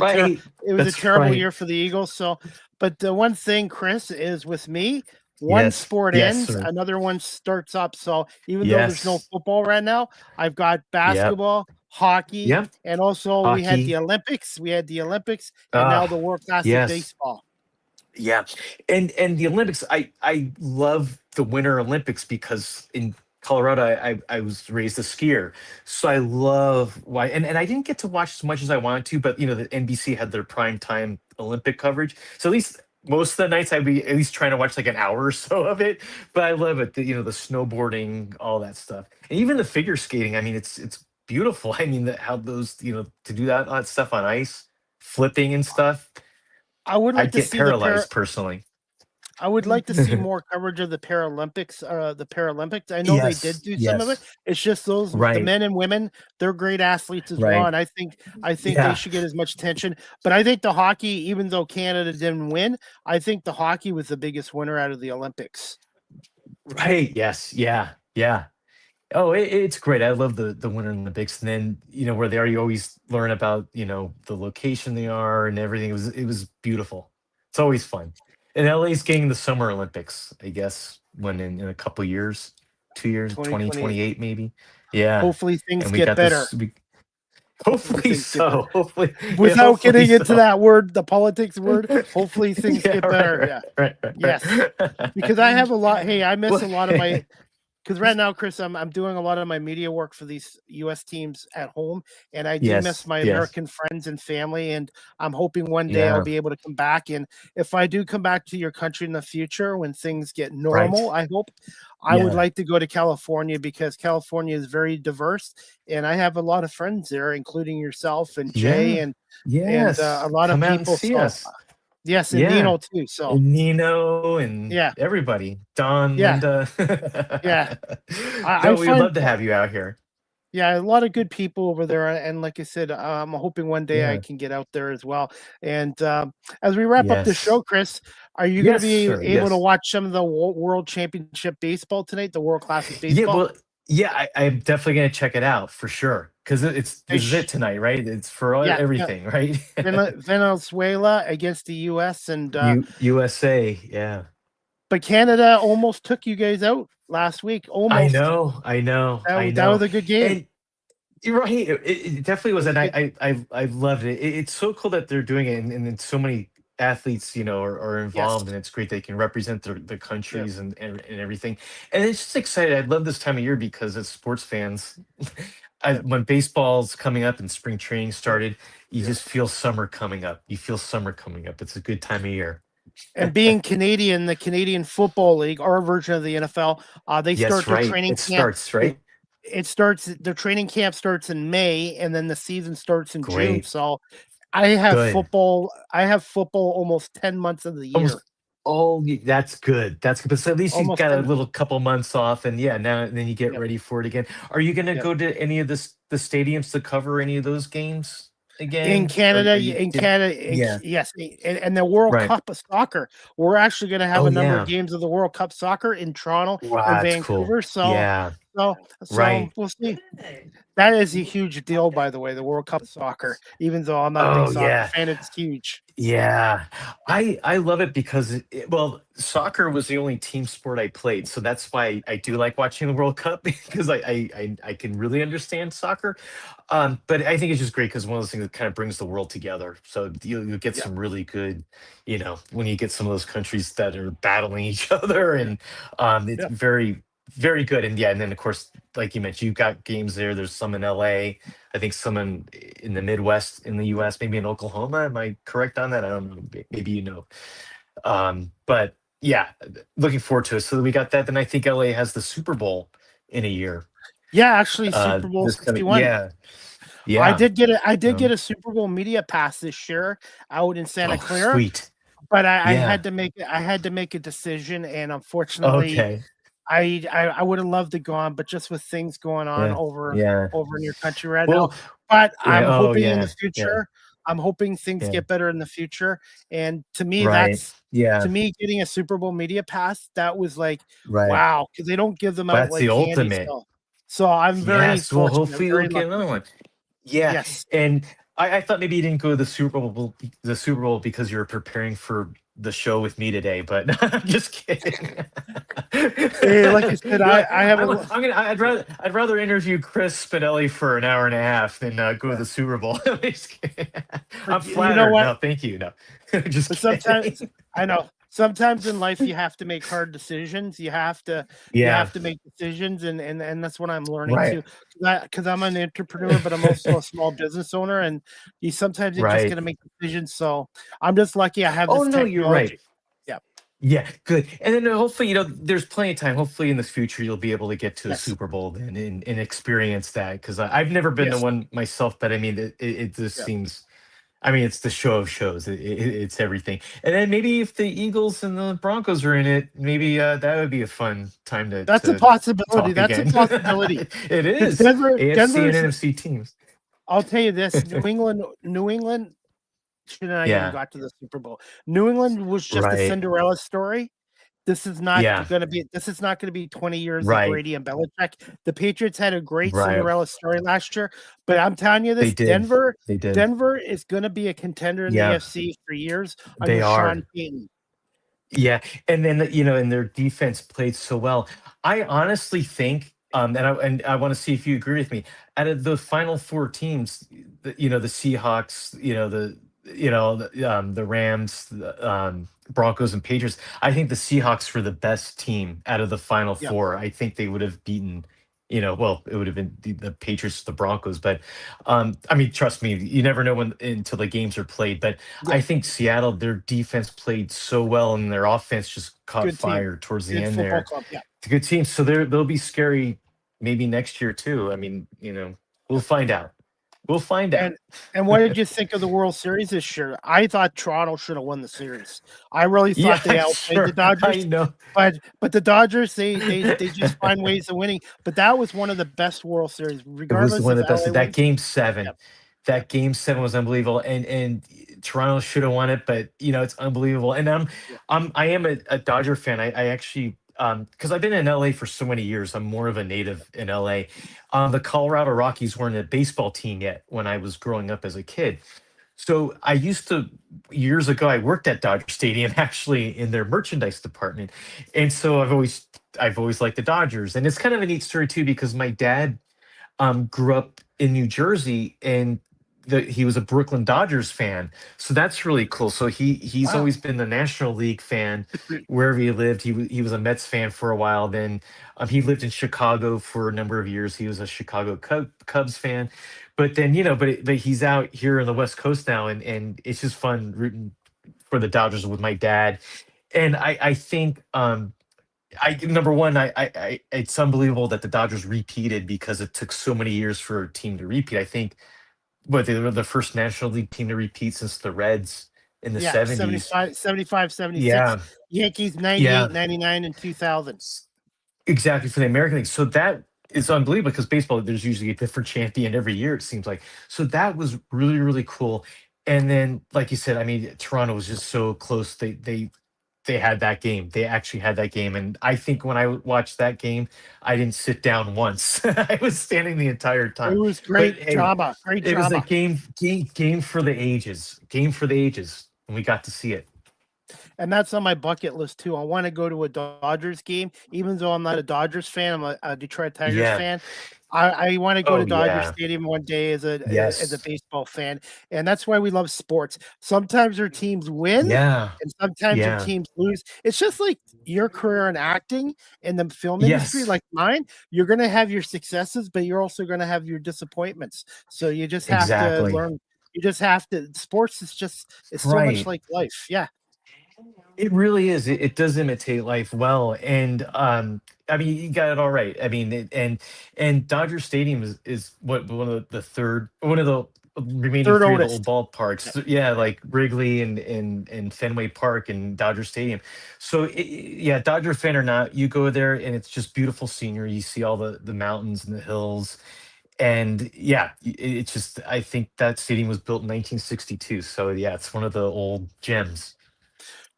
was a terrible year for the Eagles. So, but the one thing, Chris, is with me, one sport ends, another one starts up. So even though there's no football right now, I've got basketball, hockey, and also we had the Olympics. And now the World Classic baseball. Yeah, and the Olympics, I love the Winter Olympics because in Colorado, I was raised a skier, so I love why. And I didn't get to watch as much as I wanted to, but the NBC had their prime time Olympic coverage, so at least most of the nights I'd be at least trying to watch like an hour or so of it. But I love it, the snowboarding, all that stuff, and even the figure skating. I mean, it's beautiful. I mean, how those to do all that stuff on ice, flipping and stuff. I'd get paralyzed personally. I would like to see more coverage of the Paralympics. I know they did do some of it. It's just the men and women, they're great athletes as well. And I think they should get as much attention. But I think the hockey, even though Canada didn't win, I think the hockey was the biggest winner out of the Olympics. Right. Yes. Yeah. Yeah. Oh, it's great. I love the Winter Olympics. And then, where they are, you always learn about, the location they are and everything. It was beautiful. It's always fun. And LA's getting the Summer Olympics, I guess, when in a couple years, 2 years, 2028 maybe. Yeah. Hopefully things get better. Hopefully so. Hopefully, without getting into that word, the politics word, hopefully things get better. Right. Yes. Because I have a lot. Hey, I miss a lot of my. Because right now, Chris, I'm doing a lot of my media work for these U.S. teams at home, and I do miss my American friends and family, and I'm hoping one day I'll be able to come back. And if I do come back to your country in the future when things get normal, I hope, I would like to go to California because California is very diverse, and I have a lot of friends there, including yourself and Jay and a lot of people. See us. Yes, and Nino too. So and Nino and everybody, Don, Linda. We'd love to have you out here. Yeah, a lot of good people over there, and like I said, I'm hoping one day I can get out there as well. And as we wrap up the show, Chris, are you going to be able to watch some of the World Championship baseball tonight, the World Classic baseball? I'm definitely going to check it out for sure because this is it tonight, right? It's for everything, right? Venezuela against the U.S. and USA, But Canada almost took you guys out last week. Almost. I know. That was a good game. And you're right. It definitely was, and I loved it. It's so cool that they're doing it, and then so many athletes, are involved, and it's great they can represent the countries and everything. And it's just exciting. I love this time of year because as sports fans, when baseball's coming up and spring training started, you just feel summer coming up. It's a good time of year. And being Canadian, the Canadian Football League, our version of the NFL, they start their training camp. The training camp starts in May, and then the season starts in June. So I have football almost 10 months of the year. That's good. But so at least you've got a little couple months off, and then you get ready for it again. Are you going to go to any of the stadiums to cover any of those games again? In Canada, yes. And the World Cup of Soccer, we're actually going to have a number of games of the World Cup Soccer in Toronto and Vancouver. Cool. So we'll see. That is a huge deal, by the way, the World Cup of Soccer. Even though I'm not a big soccer fan, it's huge. Yeah, I love it because soccer was the only team sport I played, so that's why I do like watching the World Cup because I can really understand soccer. But I think it's just great because one of those things that kind of brings the world together. So you get some really good, when you get some of those countries that are battling each other, and it's very, very good. And then of course, like you mentioned, you've got games there. There's some in LA. I think some in the Midwest in the US, maybe in Oklahoma. Am I correct on that? I don't know. Maybe But yeah, looking forward to it. So we got that. Then I think LA has the Super Bowl in a year. Yeah, actually, Super Bowl 61. Yeah. I did get a Super Bowl media pass this year out in Santa Clara. Sweet. But I had to make a decision, and unfortunately, I would have loved to gone, but just with things going on Yeah. Yeah. over in your country right now. Well, But yeah. I'm Oh, hoping in the yeah. Yeah. future, I'm hoping things Yeah. get better in the future. And to me, Right. that's to Yeah. me getting a Super Bowl media pass, that was like, Right. wow, because they don't give them out That's the like candy ultimate. still. So I'm very Yes. Well, fortunate, hopefully you'll very get lucky. another one. Yeah. Yes. And I thought maybe you didn't go to the Super Bowl because you were preparing for the show with me today, but I'm just kidding. Hey, like I said, You're like, I have I'm, a I'm gonna. I'd rather interview Chris Spinelli for an hour and a half than go to the Super Bowl. I'm just kidding. I'm but you know flattered. what? No, thank you. No, just But sometimes kidding. I know sometimes in life you have to make hard decisions. You Yeah. have to make decisions, and that's what I'm learning Right. too. Because I'm an entrepreneur, but I'm also a small business owner, and you sometimes you just got Right. to make decisions. So I'm just lucky I have Oh this no, you're right. technology. Yeah. Yeah, good. And then hopefully, there's plenty of time. Hopefully, in the future, you'll be able to get to a Yes. Super Bowl then and experience that. Because I've never been to Yes. one myself, but I mean, it just Yeah. seems. I mean, it's the show of shows. It's everything. And then maybe if the Eagles and the Broncos are in it, maybe that would be a fun time to That's a to possibility. talk That's a again. possibility. It Because is AFC and Denver's. NFC teams. I'll tell you this: New England should not even Yeah. got to the Super Bowl. New England was just a Right. Cinderella story. Yeah. This is not gonna be 20 years of Right. Brady and Belichick. The Patriots had a great Right. Cinderella story last year, but I'm telling you They this, did. They did. Denver is gonna be a contender in the Yeah. AFC for years They under are. Sean Payton. Yeah, and then and their defense played so well. I honestly think, and I want to see if you agree with me. Out of the final four teams, the Seahawks, the Rams, the Broncos, and Patriots. I think the Seahawks were the best team out of the final Yeah, four. I think they would have beaten. Well, it would have been the Patriots, the Broncos, but I mean, trust me, you never know until the games are played. But yeah, I think Seattle, their defense played so well, and their offense just caught good team. fire towards the Good end football there. club. Yeah, It's a good team, so they'll be scary maybe next year too. I mean, we'll yeah. find out. We'll find out. And what did you think of the World Series this year? I thought Toronto should have won the series. I really thought they Yeah, outplayed the sure. I Dodgers, know. but the Dodgers they just find ways of winning. But that was one of the best World Series, It was regardless one if of the best. LA That wins. game seven, Yep, yep, was unbelievable, and Toronto should have won it, but it's unbelievable. And yep, I am a Dodger fan. I actually because I've been in LA for so many years. I'm more of a native in LA. The Colorado Rockies weren't a baseball team yet when I was growing up as a kid. So I used to years ago. I worked at Dodger Stadium actually in their merchandise department, and so I've always liked the Dodgers. And it's kind of a neat story too because my dad grew up in New Jersey, and he was a Brooklyn Dodgers fan. So that's really cool. So he's wow, always been the National League fan wherever he lived. He was a Mets fan for a while. Then he lived in Chicago for a number of years. He was a Chicago Cubs fan. But then but he's out here on the West Coast now, and it's just fun rooting for the Dodgers with my dad. And I think I number one, it's unbelievable that the Dodgers repeated because it took so many years for a team to repeat. I think they were the first National League team to repeat since the Reds in the yeah, 70s. 76. Yeah, Yankees yeah, 98, 99, and 2000. exactly for the American League. So that is unbelievable because baseball, there's usually a different champion every year, it seems like. So that was really, really cool. And then, like you said, I mean, Toronto was just so close. They had that game. They actually had that game. And I think when I watched that game, I didn't sit down once. I was standing the entire It time. was But great hey, drama, great it was a drama. game for the ages. Game for the ages. And we got to see it. And that's on my bucket list too. I want to go to a Dodgers game, even though I'm not a Dodgers fan. I'm a Detroit Tigers Yeah. fan. I want to go to Oh Dodger yeah. Stadium one day as a Yes. baseball fan, and that's why we love sports. Sometimes our teams win, Yeah. and sometimes our Yeah. teams lose. It's just like your career in acting in the film industry, Yes. like mine. You're gonna have your successes, but you're also gonna have your disappointments. So you just have to Exactly. learn. You just have to. Sports is just it's so much Right. like life. Yeah. It really is. It does imitate life well, and I mean, you got it all right. I mean, and Dodger Stadium is what one of the third, one of the remaining Third three of the oldest. old ballparks. Yeah, like Wrigley and Fenway Park and Dodger Stadium. So yeah, Dodger fan or not, you go there and it's just beautiful scenery. You see all the mountains and the hills, and yeah, it's just I think that stadium was built in 1962. So yeah, it's one of the old gems.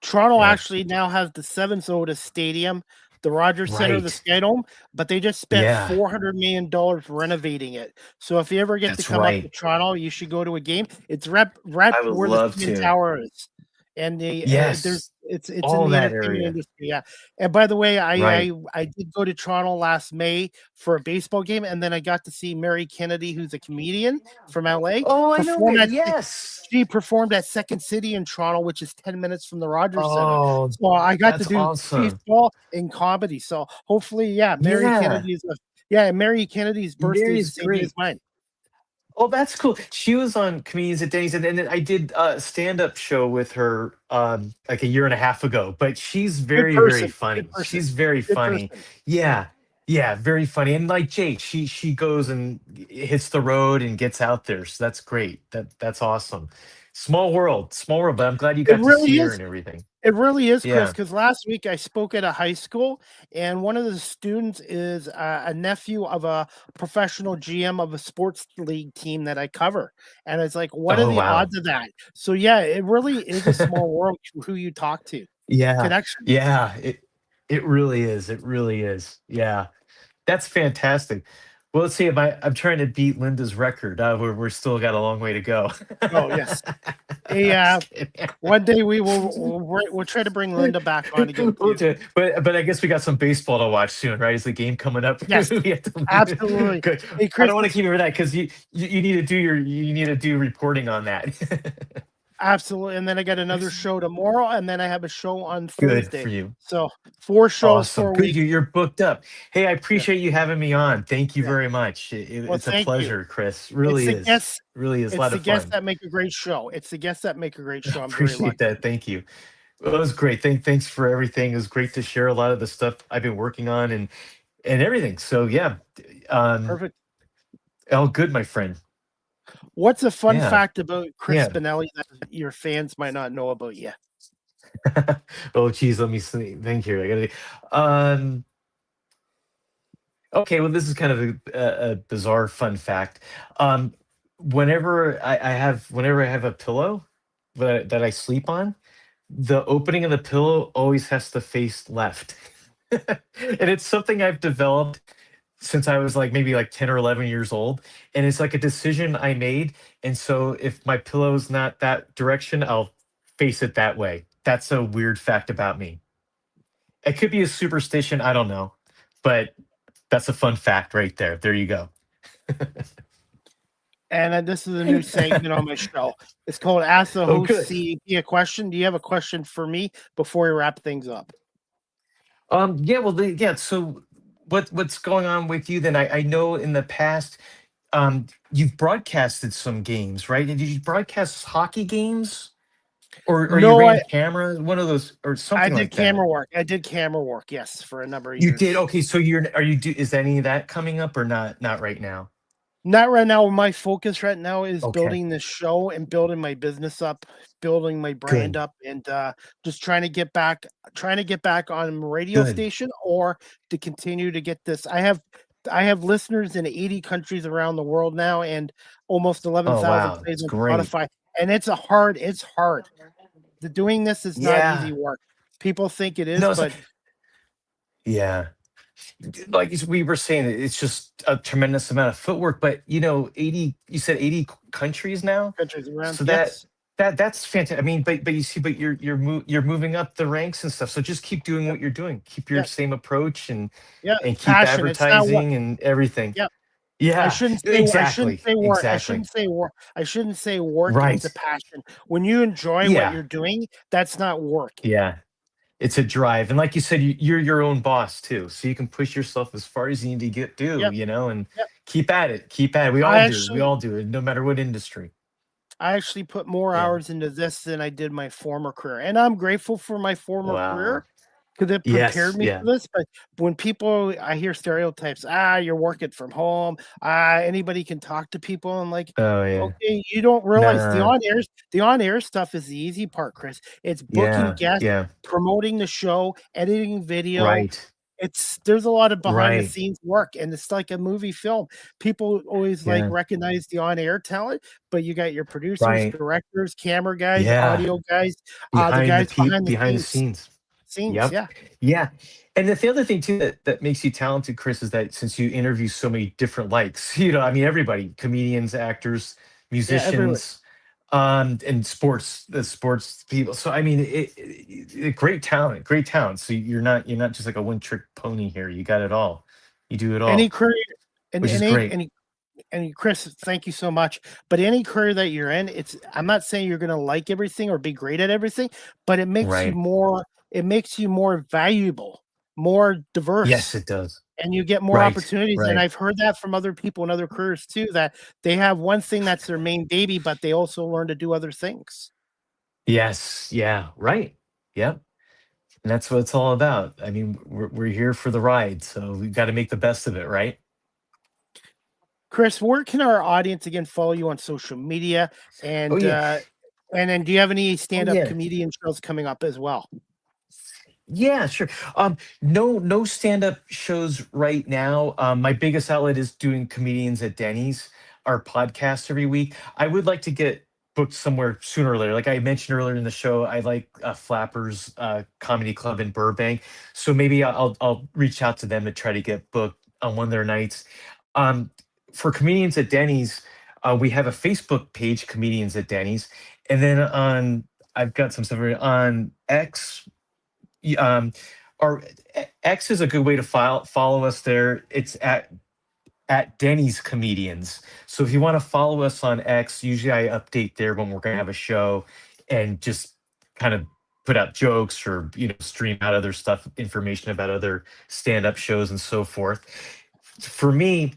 Toronto Yeah, actually now has the seventh oldest stadium, the Rogers Center, the right. Skydome, but they just spent Yeah, $400 million renovating it. So if you ever get to that's come up to right. Toronto, you should go to a game. It's right I would where the love CN to. Tower is, and there's Yes, it's in all the that entertainment area. industry. Yeah. And by the way, Right. I did go to Toronto last May for a baseball game, and then I got to see Mary Kennedy, who's a comedian from LA, Oh, I know, perform Mary. at Yes. she performed at Second City in Toronto, which is 10 minutes from the Rogers Center. Oh, So I got to that's do awesome. baseball and comedy. So hopefully, yeah, Yeah, Mary Kennedy's birthday is Mary's the same day as great. mine. Oh, that's cool. She was on Comedians at Denny's, and then I did a stand-up show with her like a year and a half ago. But she's Good very, very person, good funny. person, She's very good funny. person. Yeah, yeah, very funny. And like Jake, she goes and hits the road and gets out there. So that's great. That's awesome. Small world, small world. But I'm glad you It got to really see her is. and everything. It really is, Chris, Yeah. because last week I spoke at a high school, and one of the students is a nephew of a professional GM of a sports league team that I cover. And it's like, what are Oh the wow. odds of that? So, yeah, it really is a small world who you talk to. Yeah, Connections. yeah. It really is. It really is. Yeah. That's fantastic. Well, let's see if I'm trying to beat Linda's record. We're still got a long way to go. Oh, yes. Just Yeah. kidding. One day we'll try to bring Linda back on again We'll too. do it. But I guess we got some baseball to watch soon, right? Is the game coming up? Yes, We have to- absolutely. Good. Hey, I Chris, don't want to keep you for that because you need to do you need to do reporting on that. absolutely. And then I got another show tomorrow, and then I have a show on Good Thursday. for you. So 4 shows, Awesome. 4 weeks. Good. You're booked up. Hey, I Yeah, appreciate you having me on. Thank you yeah. very much. Well, It's a thank you. pleasure, Chris. It's Really the is. guests. Really is a It's lot the of guests fun. that make a great show. It's the guests that make a great show. I'm very Appreciate lucky. that. Thank you. Well, it was great. Thanks for everything. It was great to share a lot of the stuff I've been working on and everything. So yeah, um, Perfect. all good, my friend. What's a fun Yeah, fact about Chris yeah. Spinelli that your fans might not know about you? Oh, geez, let me see. Thank you. I gotta. Um, okay, well, this is kind of a bizarre fun fact. Um, whenever I have a pillow that I sleep on, the opening of the pillow always has to face left. And it's something I've developed since I was like maybe like 10 or 11 years old. And it's like a decision I made. And so if my pillow's not that direction, I'll face it that way. That's a weird fact about me. It could be a superstition, I don't know. But that's a fun fact right there. There you go. And this is a new segment on my show. It's called Ask the Oh, Host good. CDP a Question. Do you have a question for me before we wrap things up? Yeah, well, yeah. So, what's going on with you then? I know in the past, you've broadcasted some games, right? Did you broadcast hockey games, or you No, ran camera, one of those, or I something did like that? camera work. I did camera work, yes, for a number of You did. years. Okay, so are you do is any of that coming up or not? Not right now. Not right now. My focus right now is Okay, building this show and building my business up, building my brand good, up, and just trying to get back on a radio good. station or to continue to get this. I have listeners in 80 countries around the world now and almost Oh 11,000 wow, plays it's on great. Spotify. And it's hard. Doing this is not easy Yeah. work. People think it is, No, it's but yeah. Like we were saying, it's just a tremendous amount of footwork. But 80. You said 80 countries now, countries around, so yes. that's fantastic. I mean, but you see, but you're moving up the ranks and stuff. So just keep doing Yep, what you're doing. Keep your yep, same approach yep. and keep Passion. It's not what. advertising and everything. Yep. Yeah, I shouldn't exactly, say work. exactly. I shouldn't say work. It's a Right. passion. When you enjoy what Yeah, you're doing, that's not work. yeah. It's a drive, and like you said, you're your own boss too, so you can push yourself as far as you need to Yep, and yep. keep at it. Keep at it. We I all do. We actually all do it, no matter what industry. I actually put more Yeah. hours into this than I did my former career. And I'm grateful for my former Wow. career because it Yes. prepared me Yeah. for this. But when I hear stereotypes, you're working from home, anybody can talk to people, and like, Oh yeah. okay, you don't realize Nah. the on air stuff is the easy part, Chris. It's booking Yeah. guests, Yeah. promoting the show, editing video. Right. There's a lot of behind the Right. scenes work, and it's like a movie film. People always like Yeah. recognize the on air talent, but you got your producers, Right. directors, camera guys, Yeah. audio guys, the guys behind the Behind the scenes. scenes. Scenes, Yep. yeah. Yeah. And the other thing too that makes you talented, Chris, is that since you interview so many different likes, I mean, everybody, comedians, actors, Yeah, everywhere. musicians, and the sports people. So I mean, great talent, great talent. So you're not just like a one trick pony here. You got it all. You do it Any all, career and which is any great. any and Chris, thank you so much. But any career that you're in, I'm not saying you're gonna like everything or be great at everything, but Right. it makes you more valuable, more Yes, diverse, it does. and you get more Right. opportunities. And Right. I've heard that from other people in other careers too, that they have one thing that's their main baby, but they also learn to do other things. Yes. Yeah. Right. Yep. And that's what it's all about. I mean, we're here for the ride, so we've got to make the best of it, right? Chris, where can our audience again follow you on social media? Oh And yeah. then do you have any Oh stand-up yeah. comedian shows coming up as well? Yeah, sure. No stand-up shows right now. My biggest outlet is doing comedians at Denny's, our podcast every week. I would like to get booked somewhere sooner or later. Like I mentioned earlier in the show, I like Flappers Comedy Club in Burbank. So maybe I'll reach out to them to try to get booked on one of their nights. Um, for comedians at Denny's, we have a Facebook page, Comedians at Denny's, and then I've got some stuff on X. Um, our X is a good way to follow us there. It's at Denny's Comedians. So if you want to follow us on X, usually I update there when we're going to have a show, and just kind of put out jokes, or stream out other stuff, information about other stand-up shows and so forth. For me,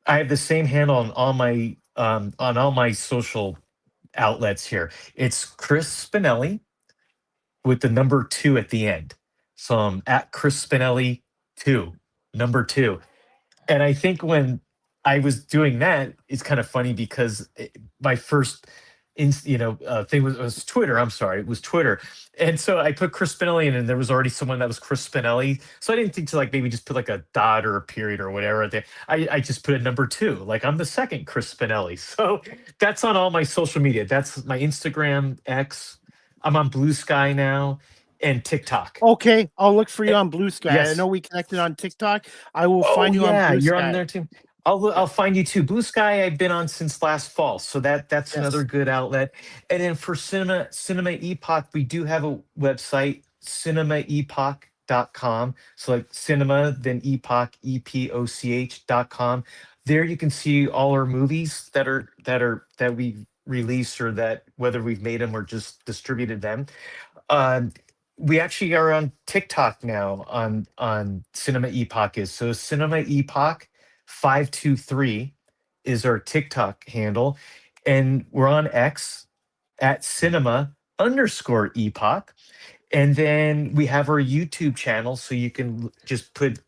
I have the same handle on all my social outlets here. It's Chris Spinelli with the number 2 at the end. So I'm at Chris Spinelli 2, number 2. And I think when I was doing that, it's kind of funny because my first thing was Twitter. I'm sorry, it was Twitter. And so I put Chris Spinelli in, and there was already someone that was Chris Spinelli. So I didn't think to like maybe just put like a dot or a period or whatever there. I just put a number 2. Like I'm the second Chris Spinelli. So that's on all my social media. That's my Instagram, X. I'm on Blue Sky now, and TikTok. Okay, I'll look for you Eh, on Blue Sky. I yes. know we connected on TikTok. I will Oh find you on yeah, Blue you're on Sky. there too. I'll find you too. Blue Sky I've been on since last fall, so that's another Yes. good outlet. And then for Cinema Epoch, we do have a website, cinemaepoch.com. So like cinema, then epoch, epoch.com. There you can see all our movies that we released, or that whether we've made them or just distributed them. Um, we actually are on TikTok now on Cinema Epoch is. So Cinema Epoch 523 is our TikTok handle. And we're on X at cinema underscore epoch. And then we have our YouTube channel. So you can just type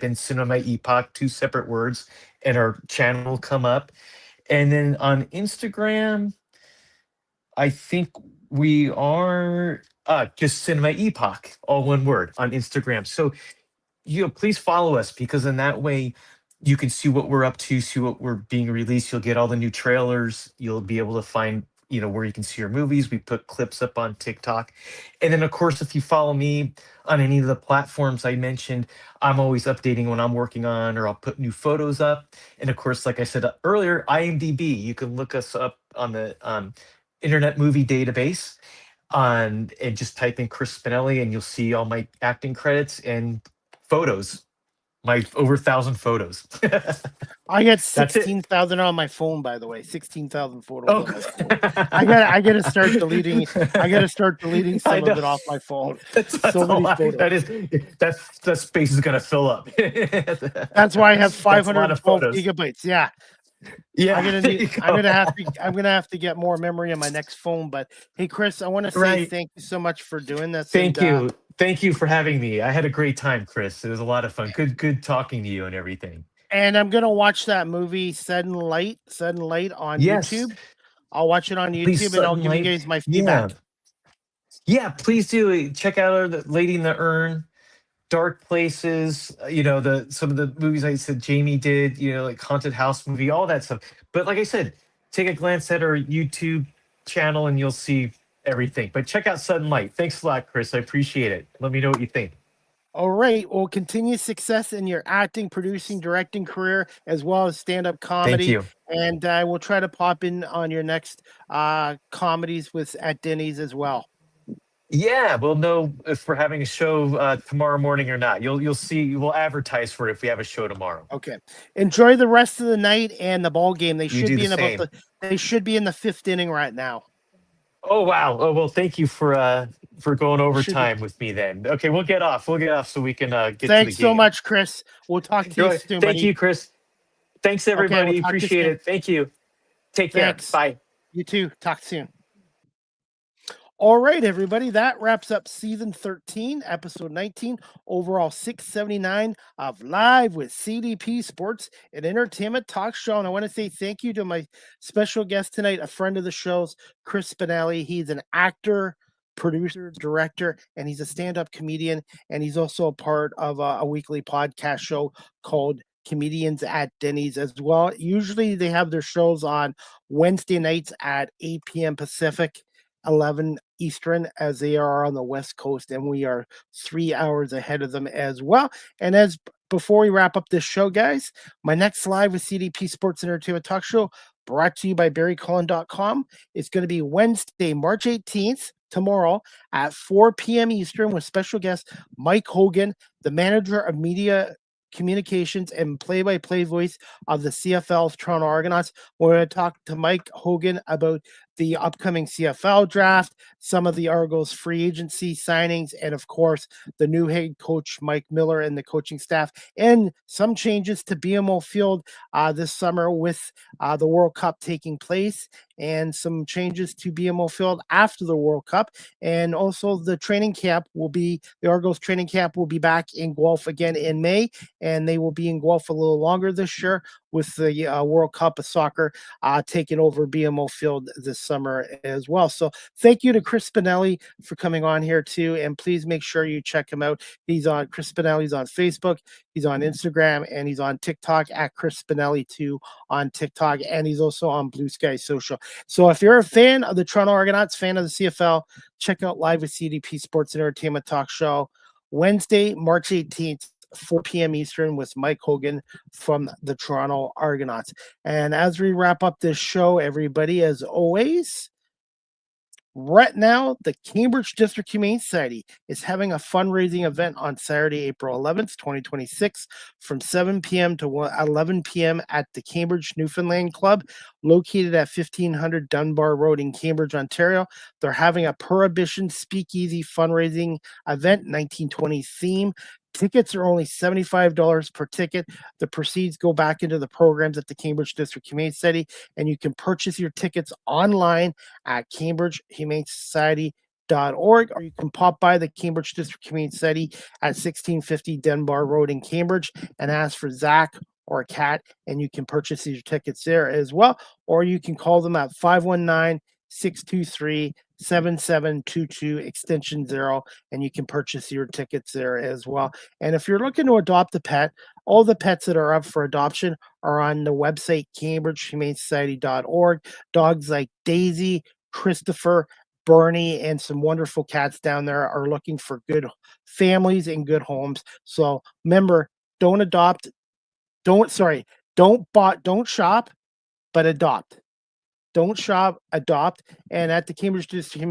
in Cinema Epoch, 2 separate words, and our channel will come up. And then on Instagram, I think we are just Cinema Epoch, all one word, on Instagram. So please follow us, because in that way you can see what we're up to, see what we're being released. You'll get all the new trailers. You'll be able to find where you can see your movies. We put clips up on TikTok, and then of course if you follow me on any of the platforms I mentioned, I'm always updating when I'm working on, or I'll put new photos up. And of course, like I said earlier, IMDb, you can look us up on the Internet Movie Database and just type in Chris Spinelli, and you'll see all my acting credits and photos, my over 1,000 photos. I got That's it. 16,000 on my phone, by the way. 16,000 photos Oh, on my phone. I gotta start deleting. I gotta start deleting I some know. of it off my phone. That's So a many lot. photos. That space is gonna fill up. That's why I have That's a lot of 512 photos. gigabytes. Yeah. Yeah, I'm gonna have to get more memory on my next phone. But hey, Chris, I want to say thank you so much for doing this. Thank you for having me. I had a great time, Chris. It was a lot of fun. Good talking to you and everything. And I'm gonna watch that movie Sudden Light on Yes, YouTube. I'll watch it on please, YouTube and I'll Sudden give you Light. guys my Yeah, feedback. yeah, please do. Check out the Lady in the Urn, Dark Places. Some of the movies I said Jamie did. Like Haunted House movie, all that stuff. But like I said, take a glance at our YouTube channel and you'll see everything. But check out Sudden Light. Thanks a lot, Chris. I appreciate it. Let me know what you think. All right. Well, continued success in your acting, producing, directing career, as well as stand-up Thank comedy. you. And I will try to pop in on your next comedies with At Denny's as well. Yeah, we'll know if we're having a show tomorrow morning or not. You'll see. We'll advertise for it if we have a show tomorrow. Okay. Enjoy the rest of the night and the ball game. You do the same. They should be in the 5th inning right now. Oh wow. Oh well. Thank you for going Should be. overtime with me. Then okay, we'll get off. So we can get to the game. Thanks so much, Chris. We'll talk to you soon. Thank you, Chris. Thanks everybody. Okay, we'll Appreciate it. Thank you. Take care. Bye. You too. Talk soon. All right, everybody. That wraps up season 13, episode 19, overall 679 of Live with CDP Sports and Entertainment Talk Show. And I want to say thank you to my special guest tonight, a friend of the show's, Chris Spinelli. He's an actor, producer, director, and he's a stand-up comedian. And he's also a part of a weekly podcast show called Comedians at Denny's as well. Usually they have their shows on Wednesday nights at 8 p.m. Pacific, 11 Eastern, as they are on the West Coast, and we are 3 hours ahead of them as well. And before we wrap up this show, guys, my next Live with CDP Sports Entertainment Talk Show, brought to you by BarryCullen.com, is going to be Wednesday, March 18th, tomorrow at 4 p.m. Eastern, with special guest Mike Hogan, the manager of media communications and play-by-play voice of the CFL's Toronto Argonauts. We're going to talk to Mike Hogan about the upcoming CFL draft, some of the Argos free agency signings, and of course, the new head coach, Mike Miller, and the coaching staff, and some changes to BMO Field this summer with the World Cup taking place, and some changes to BMO Field after the World Cup. And also the Argos training camp will be back in Guelph again in May, and they will be in Guelph a little longer this year with the World Cup of Soccer taking over BMO Field this summer as well. So thank you to Chris Spinelli for coming on here too, and please make sure you check him out. Chris Spinelli's on Facebook, he's on Instagram, and he's on TikTok at Chris Spinelli 2 on TikTok, and he's also on Blue Sky Social. So if you're a fan of the Toronto Argonauts, fan of the CFL, check out Live with CDP Sports and Entertainment Talk Show Wednesday, March 18th, 4 p.m. Eastern, with Mike Hogan from the Toronto Argonauts. And as we wrap up this show, everybody, as always, right now, the Cambridge District Humane Society is having a fundraising event on Saturday, April 11th, 2026, from 7 p.m. to 11 p.m. at the Cambridge Newfoundland Club, located at 1500 Dunbar Road in Cambridge, Ontario. They're having a Prohibition Speakeasy fundraising event, 1920s theme. Tickets are only $75 per ticket. The proceeds go back into the programs at the Cambridge District Humane Society, and you can purchase your tickets online at cambridgehumanesociety.org, or you can pop by the Cambridge District Humane Society at 1650 Dunbar Road in Cambridge and ask for Zach or Kat, and you can purchase your tickets there as well, or you can call them at 519-623-7722 extension 0, and you can purchase your tickets there as well. And if you're looking to adopt a pet, all the pets that are up for adoption are on the website cambridgehumanesociety.org. Dogs like Daisy, Christopher, Bernie, and some wonderful cats down there are looking for good families and good homes. So remember, don't shop, but adopt. Don't shop, adopt. And at the Cambridge District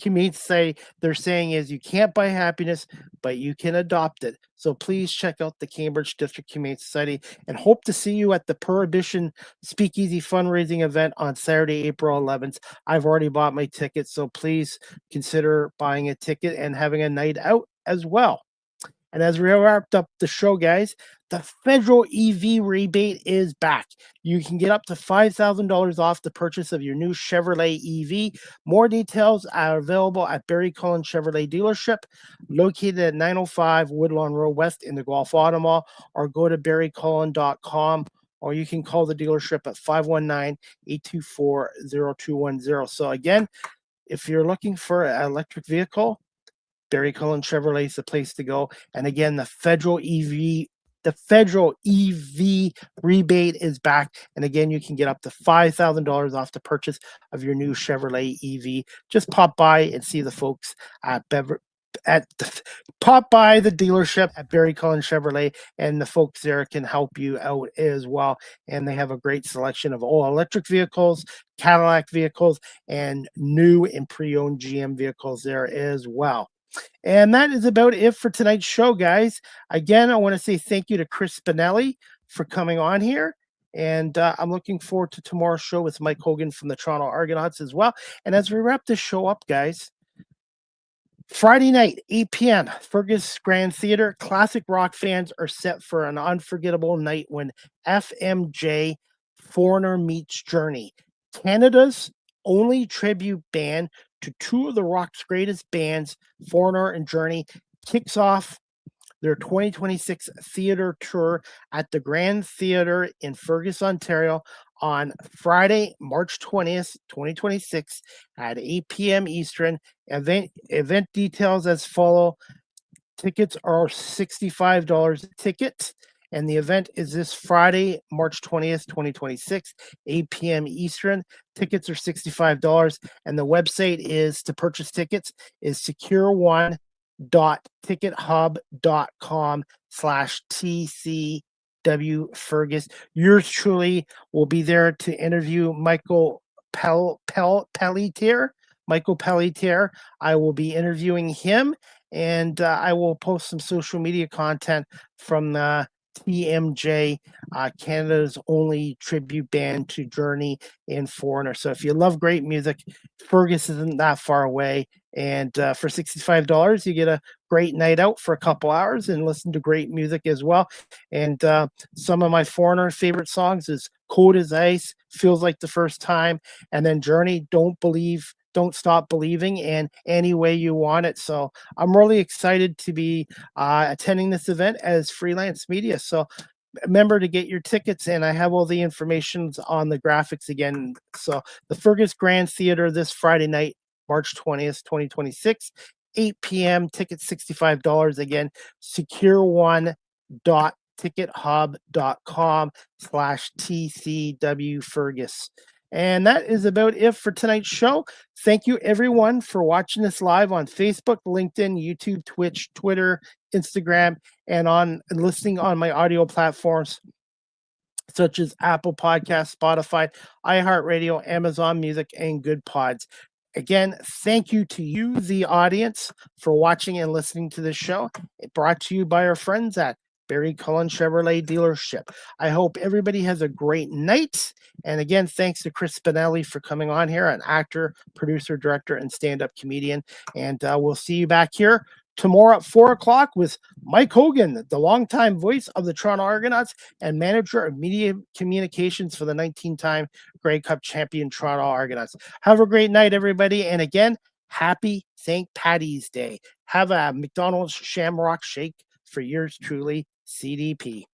Humane Society, they're saying is you can't buy happiness, but you can adopt it. So please check out the Cambridge District Humane Society, and hope to see you at the Prohibition Speakeasy fundraising event on Saturday, April 11th. I've already bought my ticket, so please consider buying a ticket and having a night out as well. And as we wrapped up the show, guys, the federal EV rebate is back. You can get up to $5,000 off the purchase of your new Chevrolet EV. More details are available at Barry Cullen Chevrolet dealership, located at 905 Woodlawn Road West in the Gulf Auto Mall, or go to barrycullen.com, or you can call the dealership at 519-824-0210. So again, if you're looking for an electric vehicle, Barry Cullen Chevrolet is the place to go. And again, the federal EV rebate is back. And again, you can get up to $5,000 off the purchase of your new Chevrolet EV. Just pop by and see the folks pop by the dealership at Barry Cullen Chevrolet, and the folks there can help you out as well. And they have a great selection of all electric vehicles, Cadillac vehicles, and new and pre-owned GM vehicles there as well. And that is about it for tonight's show, guys. Again, I want to say thank you to Chris Spinelli for coming on here. And I'm looking forward to tomorrow's show with Mike Hogan from the Toronto Argonauts as well. And as we wrap this show up, guys, Friday night, 8 p.m., Fergus Grand Theater. Classic rock fans are set for an unforgettable night when FMJ Foreigner meets Journey, Canada's only tribute band to two of the rock's greatest bands, Foreigner and Journey, kicks off their 2026 theater tour at the Grand Theater in Fergus, Ontario on Friday, March 20th, 2026 at 8 p.m. Eastern. Event details as follow. Tickets are $65 a ticket. And the event is this Friday, March 20th, 2026, 8 p.m. Eastern. Tickets are $65. And the website is to purchase tickets is secure1.tickethub.com/TCW Fergus. Yours truly will be there to interview Michael Pelletier. Michael Pelletier. I will be interviewing him, and I will post some social media content from the TMJ, Canada's only tribute band to Journey and Foreigner. So if you love great music, Fergus isn't that far away. And for $65, you get a great night out for a couple hours and listen to great music as well. And some of my Foreigner favorite songs is Cold as Ice, Feels Like the First Time, and then Journey, Don't Stop Believing, and Any Way You Want It. So I'm really excited to be attending this event as freelance media. So remember to get your tickets, and I have all the information on the graphics again. So the Fergus Grand Theater this Friday night, March 20th, 2026, 8 p.m. Tickets $65. Again, secure1.tickethub.com/TCW Fergus. And that is about it for tonight's show. Thank you, everyone, for watching us live on Facebook, LinkedIn, YouTube, Twitch, Twitter, Instagram, and on listening on my audio platforms such as Apple Podcasts, Spotify, iHeartRadio, Amazon Music, and Good Pods. Again, thank you to you, the audience, for watching and listening to this show. It brought to you by our friends at Barry Cullen Chevrolet dealership. I hope everybody has a great night. And again, thanks to Chris Spinelli for coming on here, an actor, producer, director, and stand-up comedian. And we'll see you back here tomorrow at 4 o'clock with Mike Hogan, the longtime voice of the Toronto Argonauts and manager of media communications for the 19-time Grey Cup champion Toronto Argonauts. Have a great night, everybody. And again, happy St. Paddy's Day. Have a McDonald's Shamrock Shake for yours truly, CDP.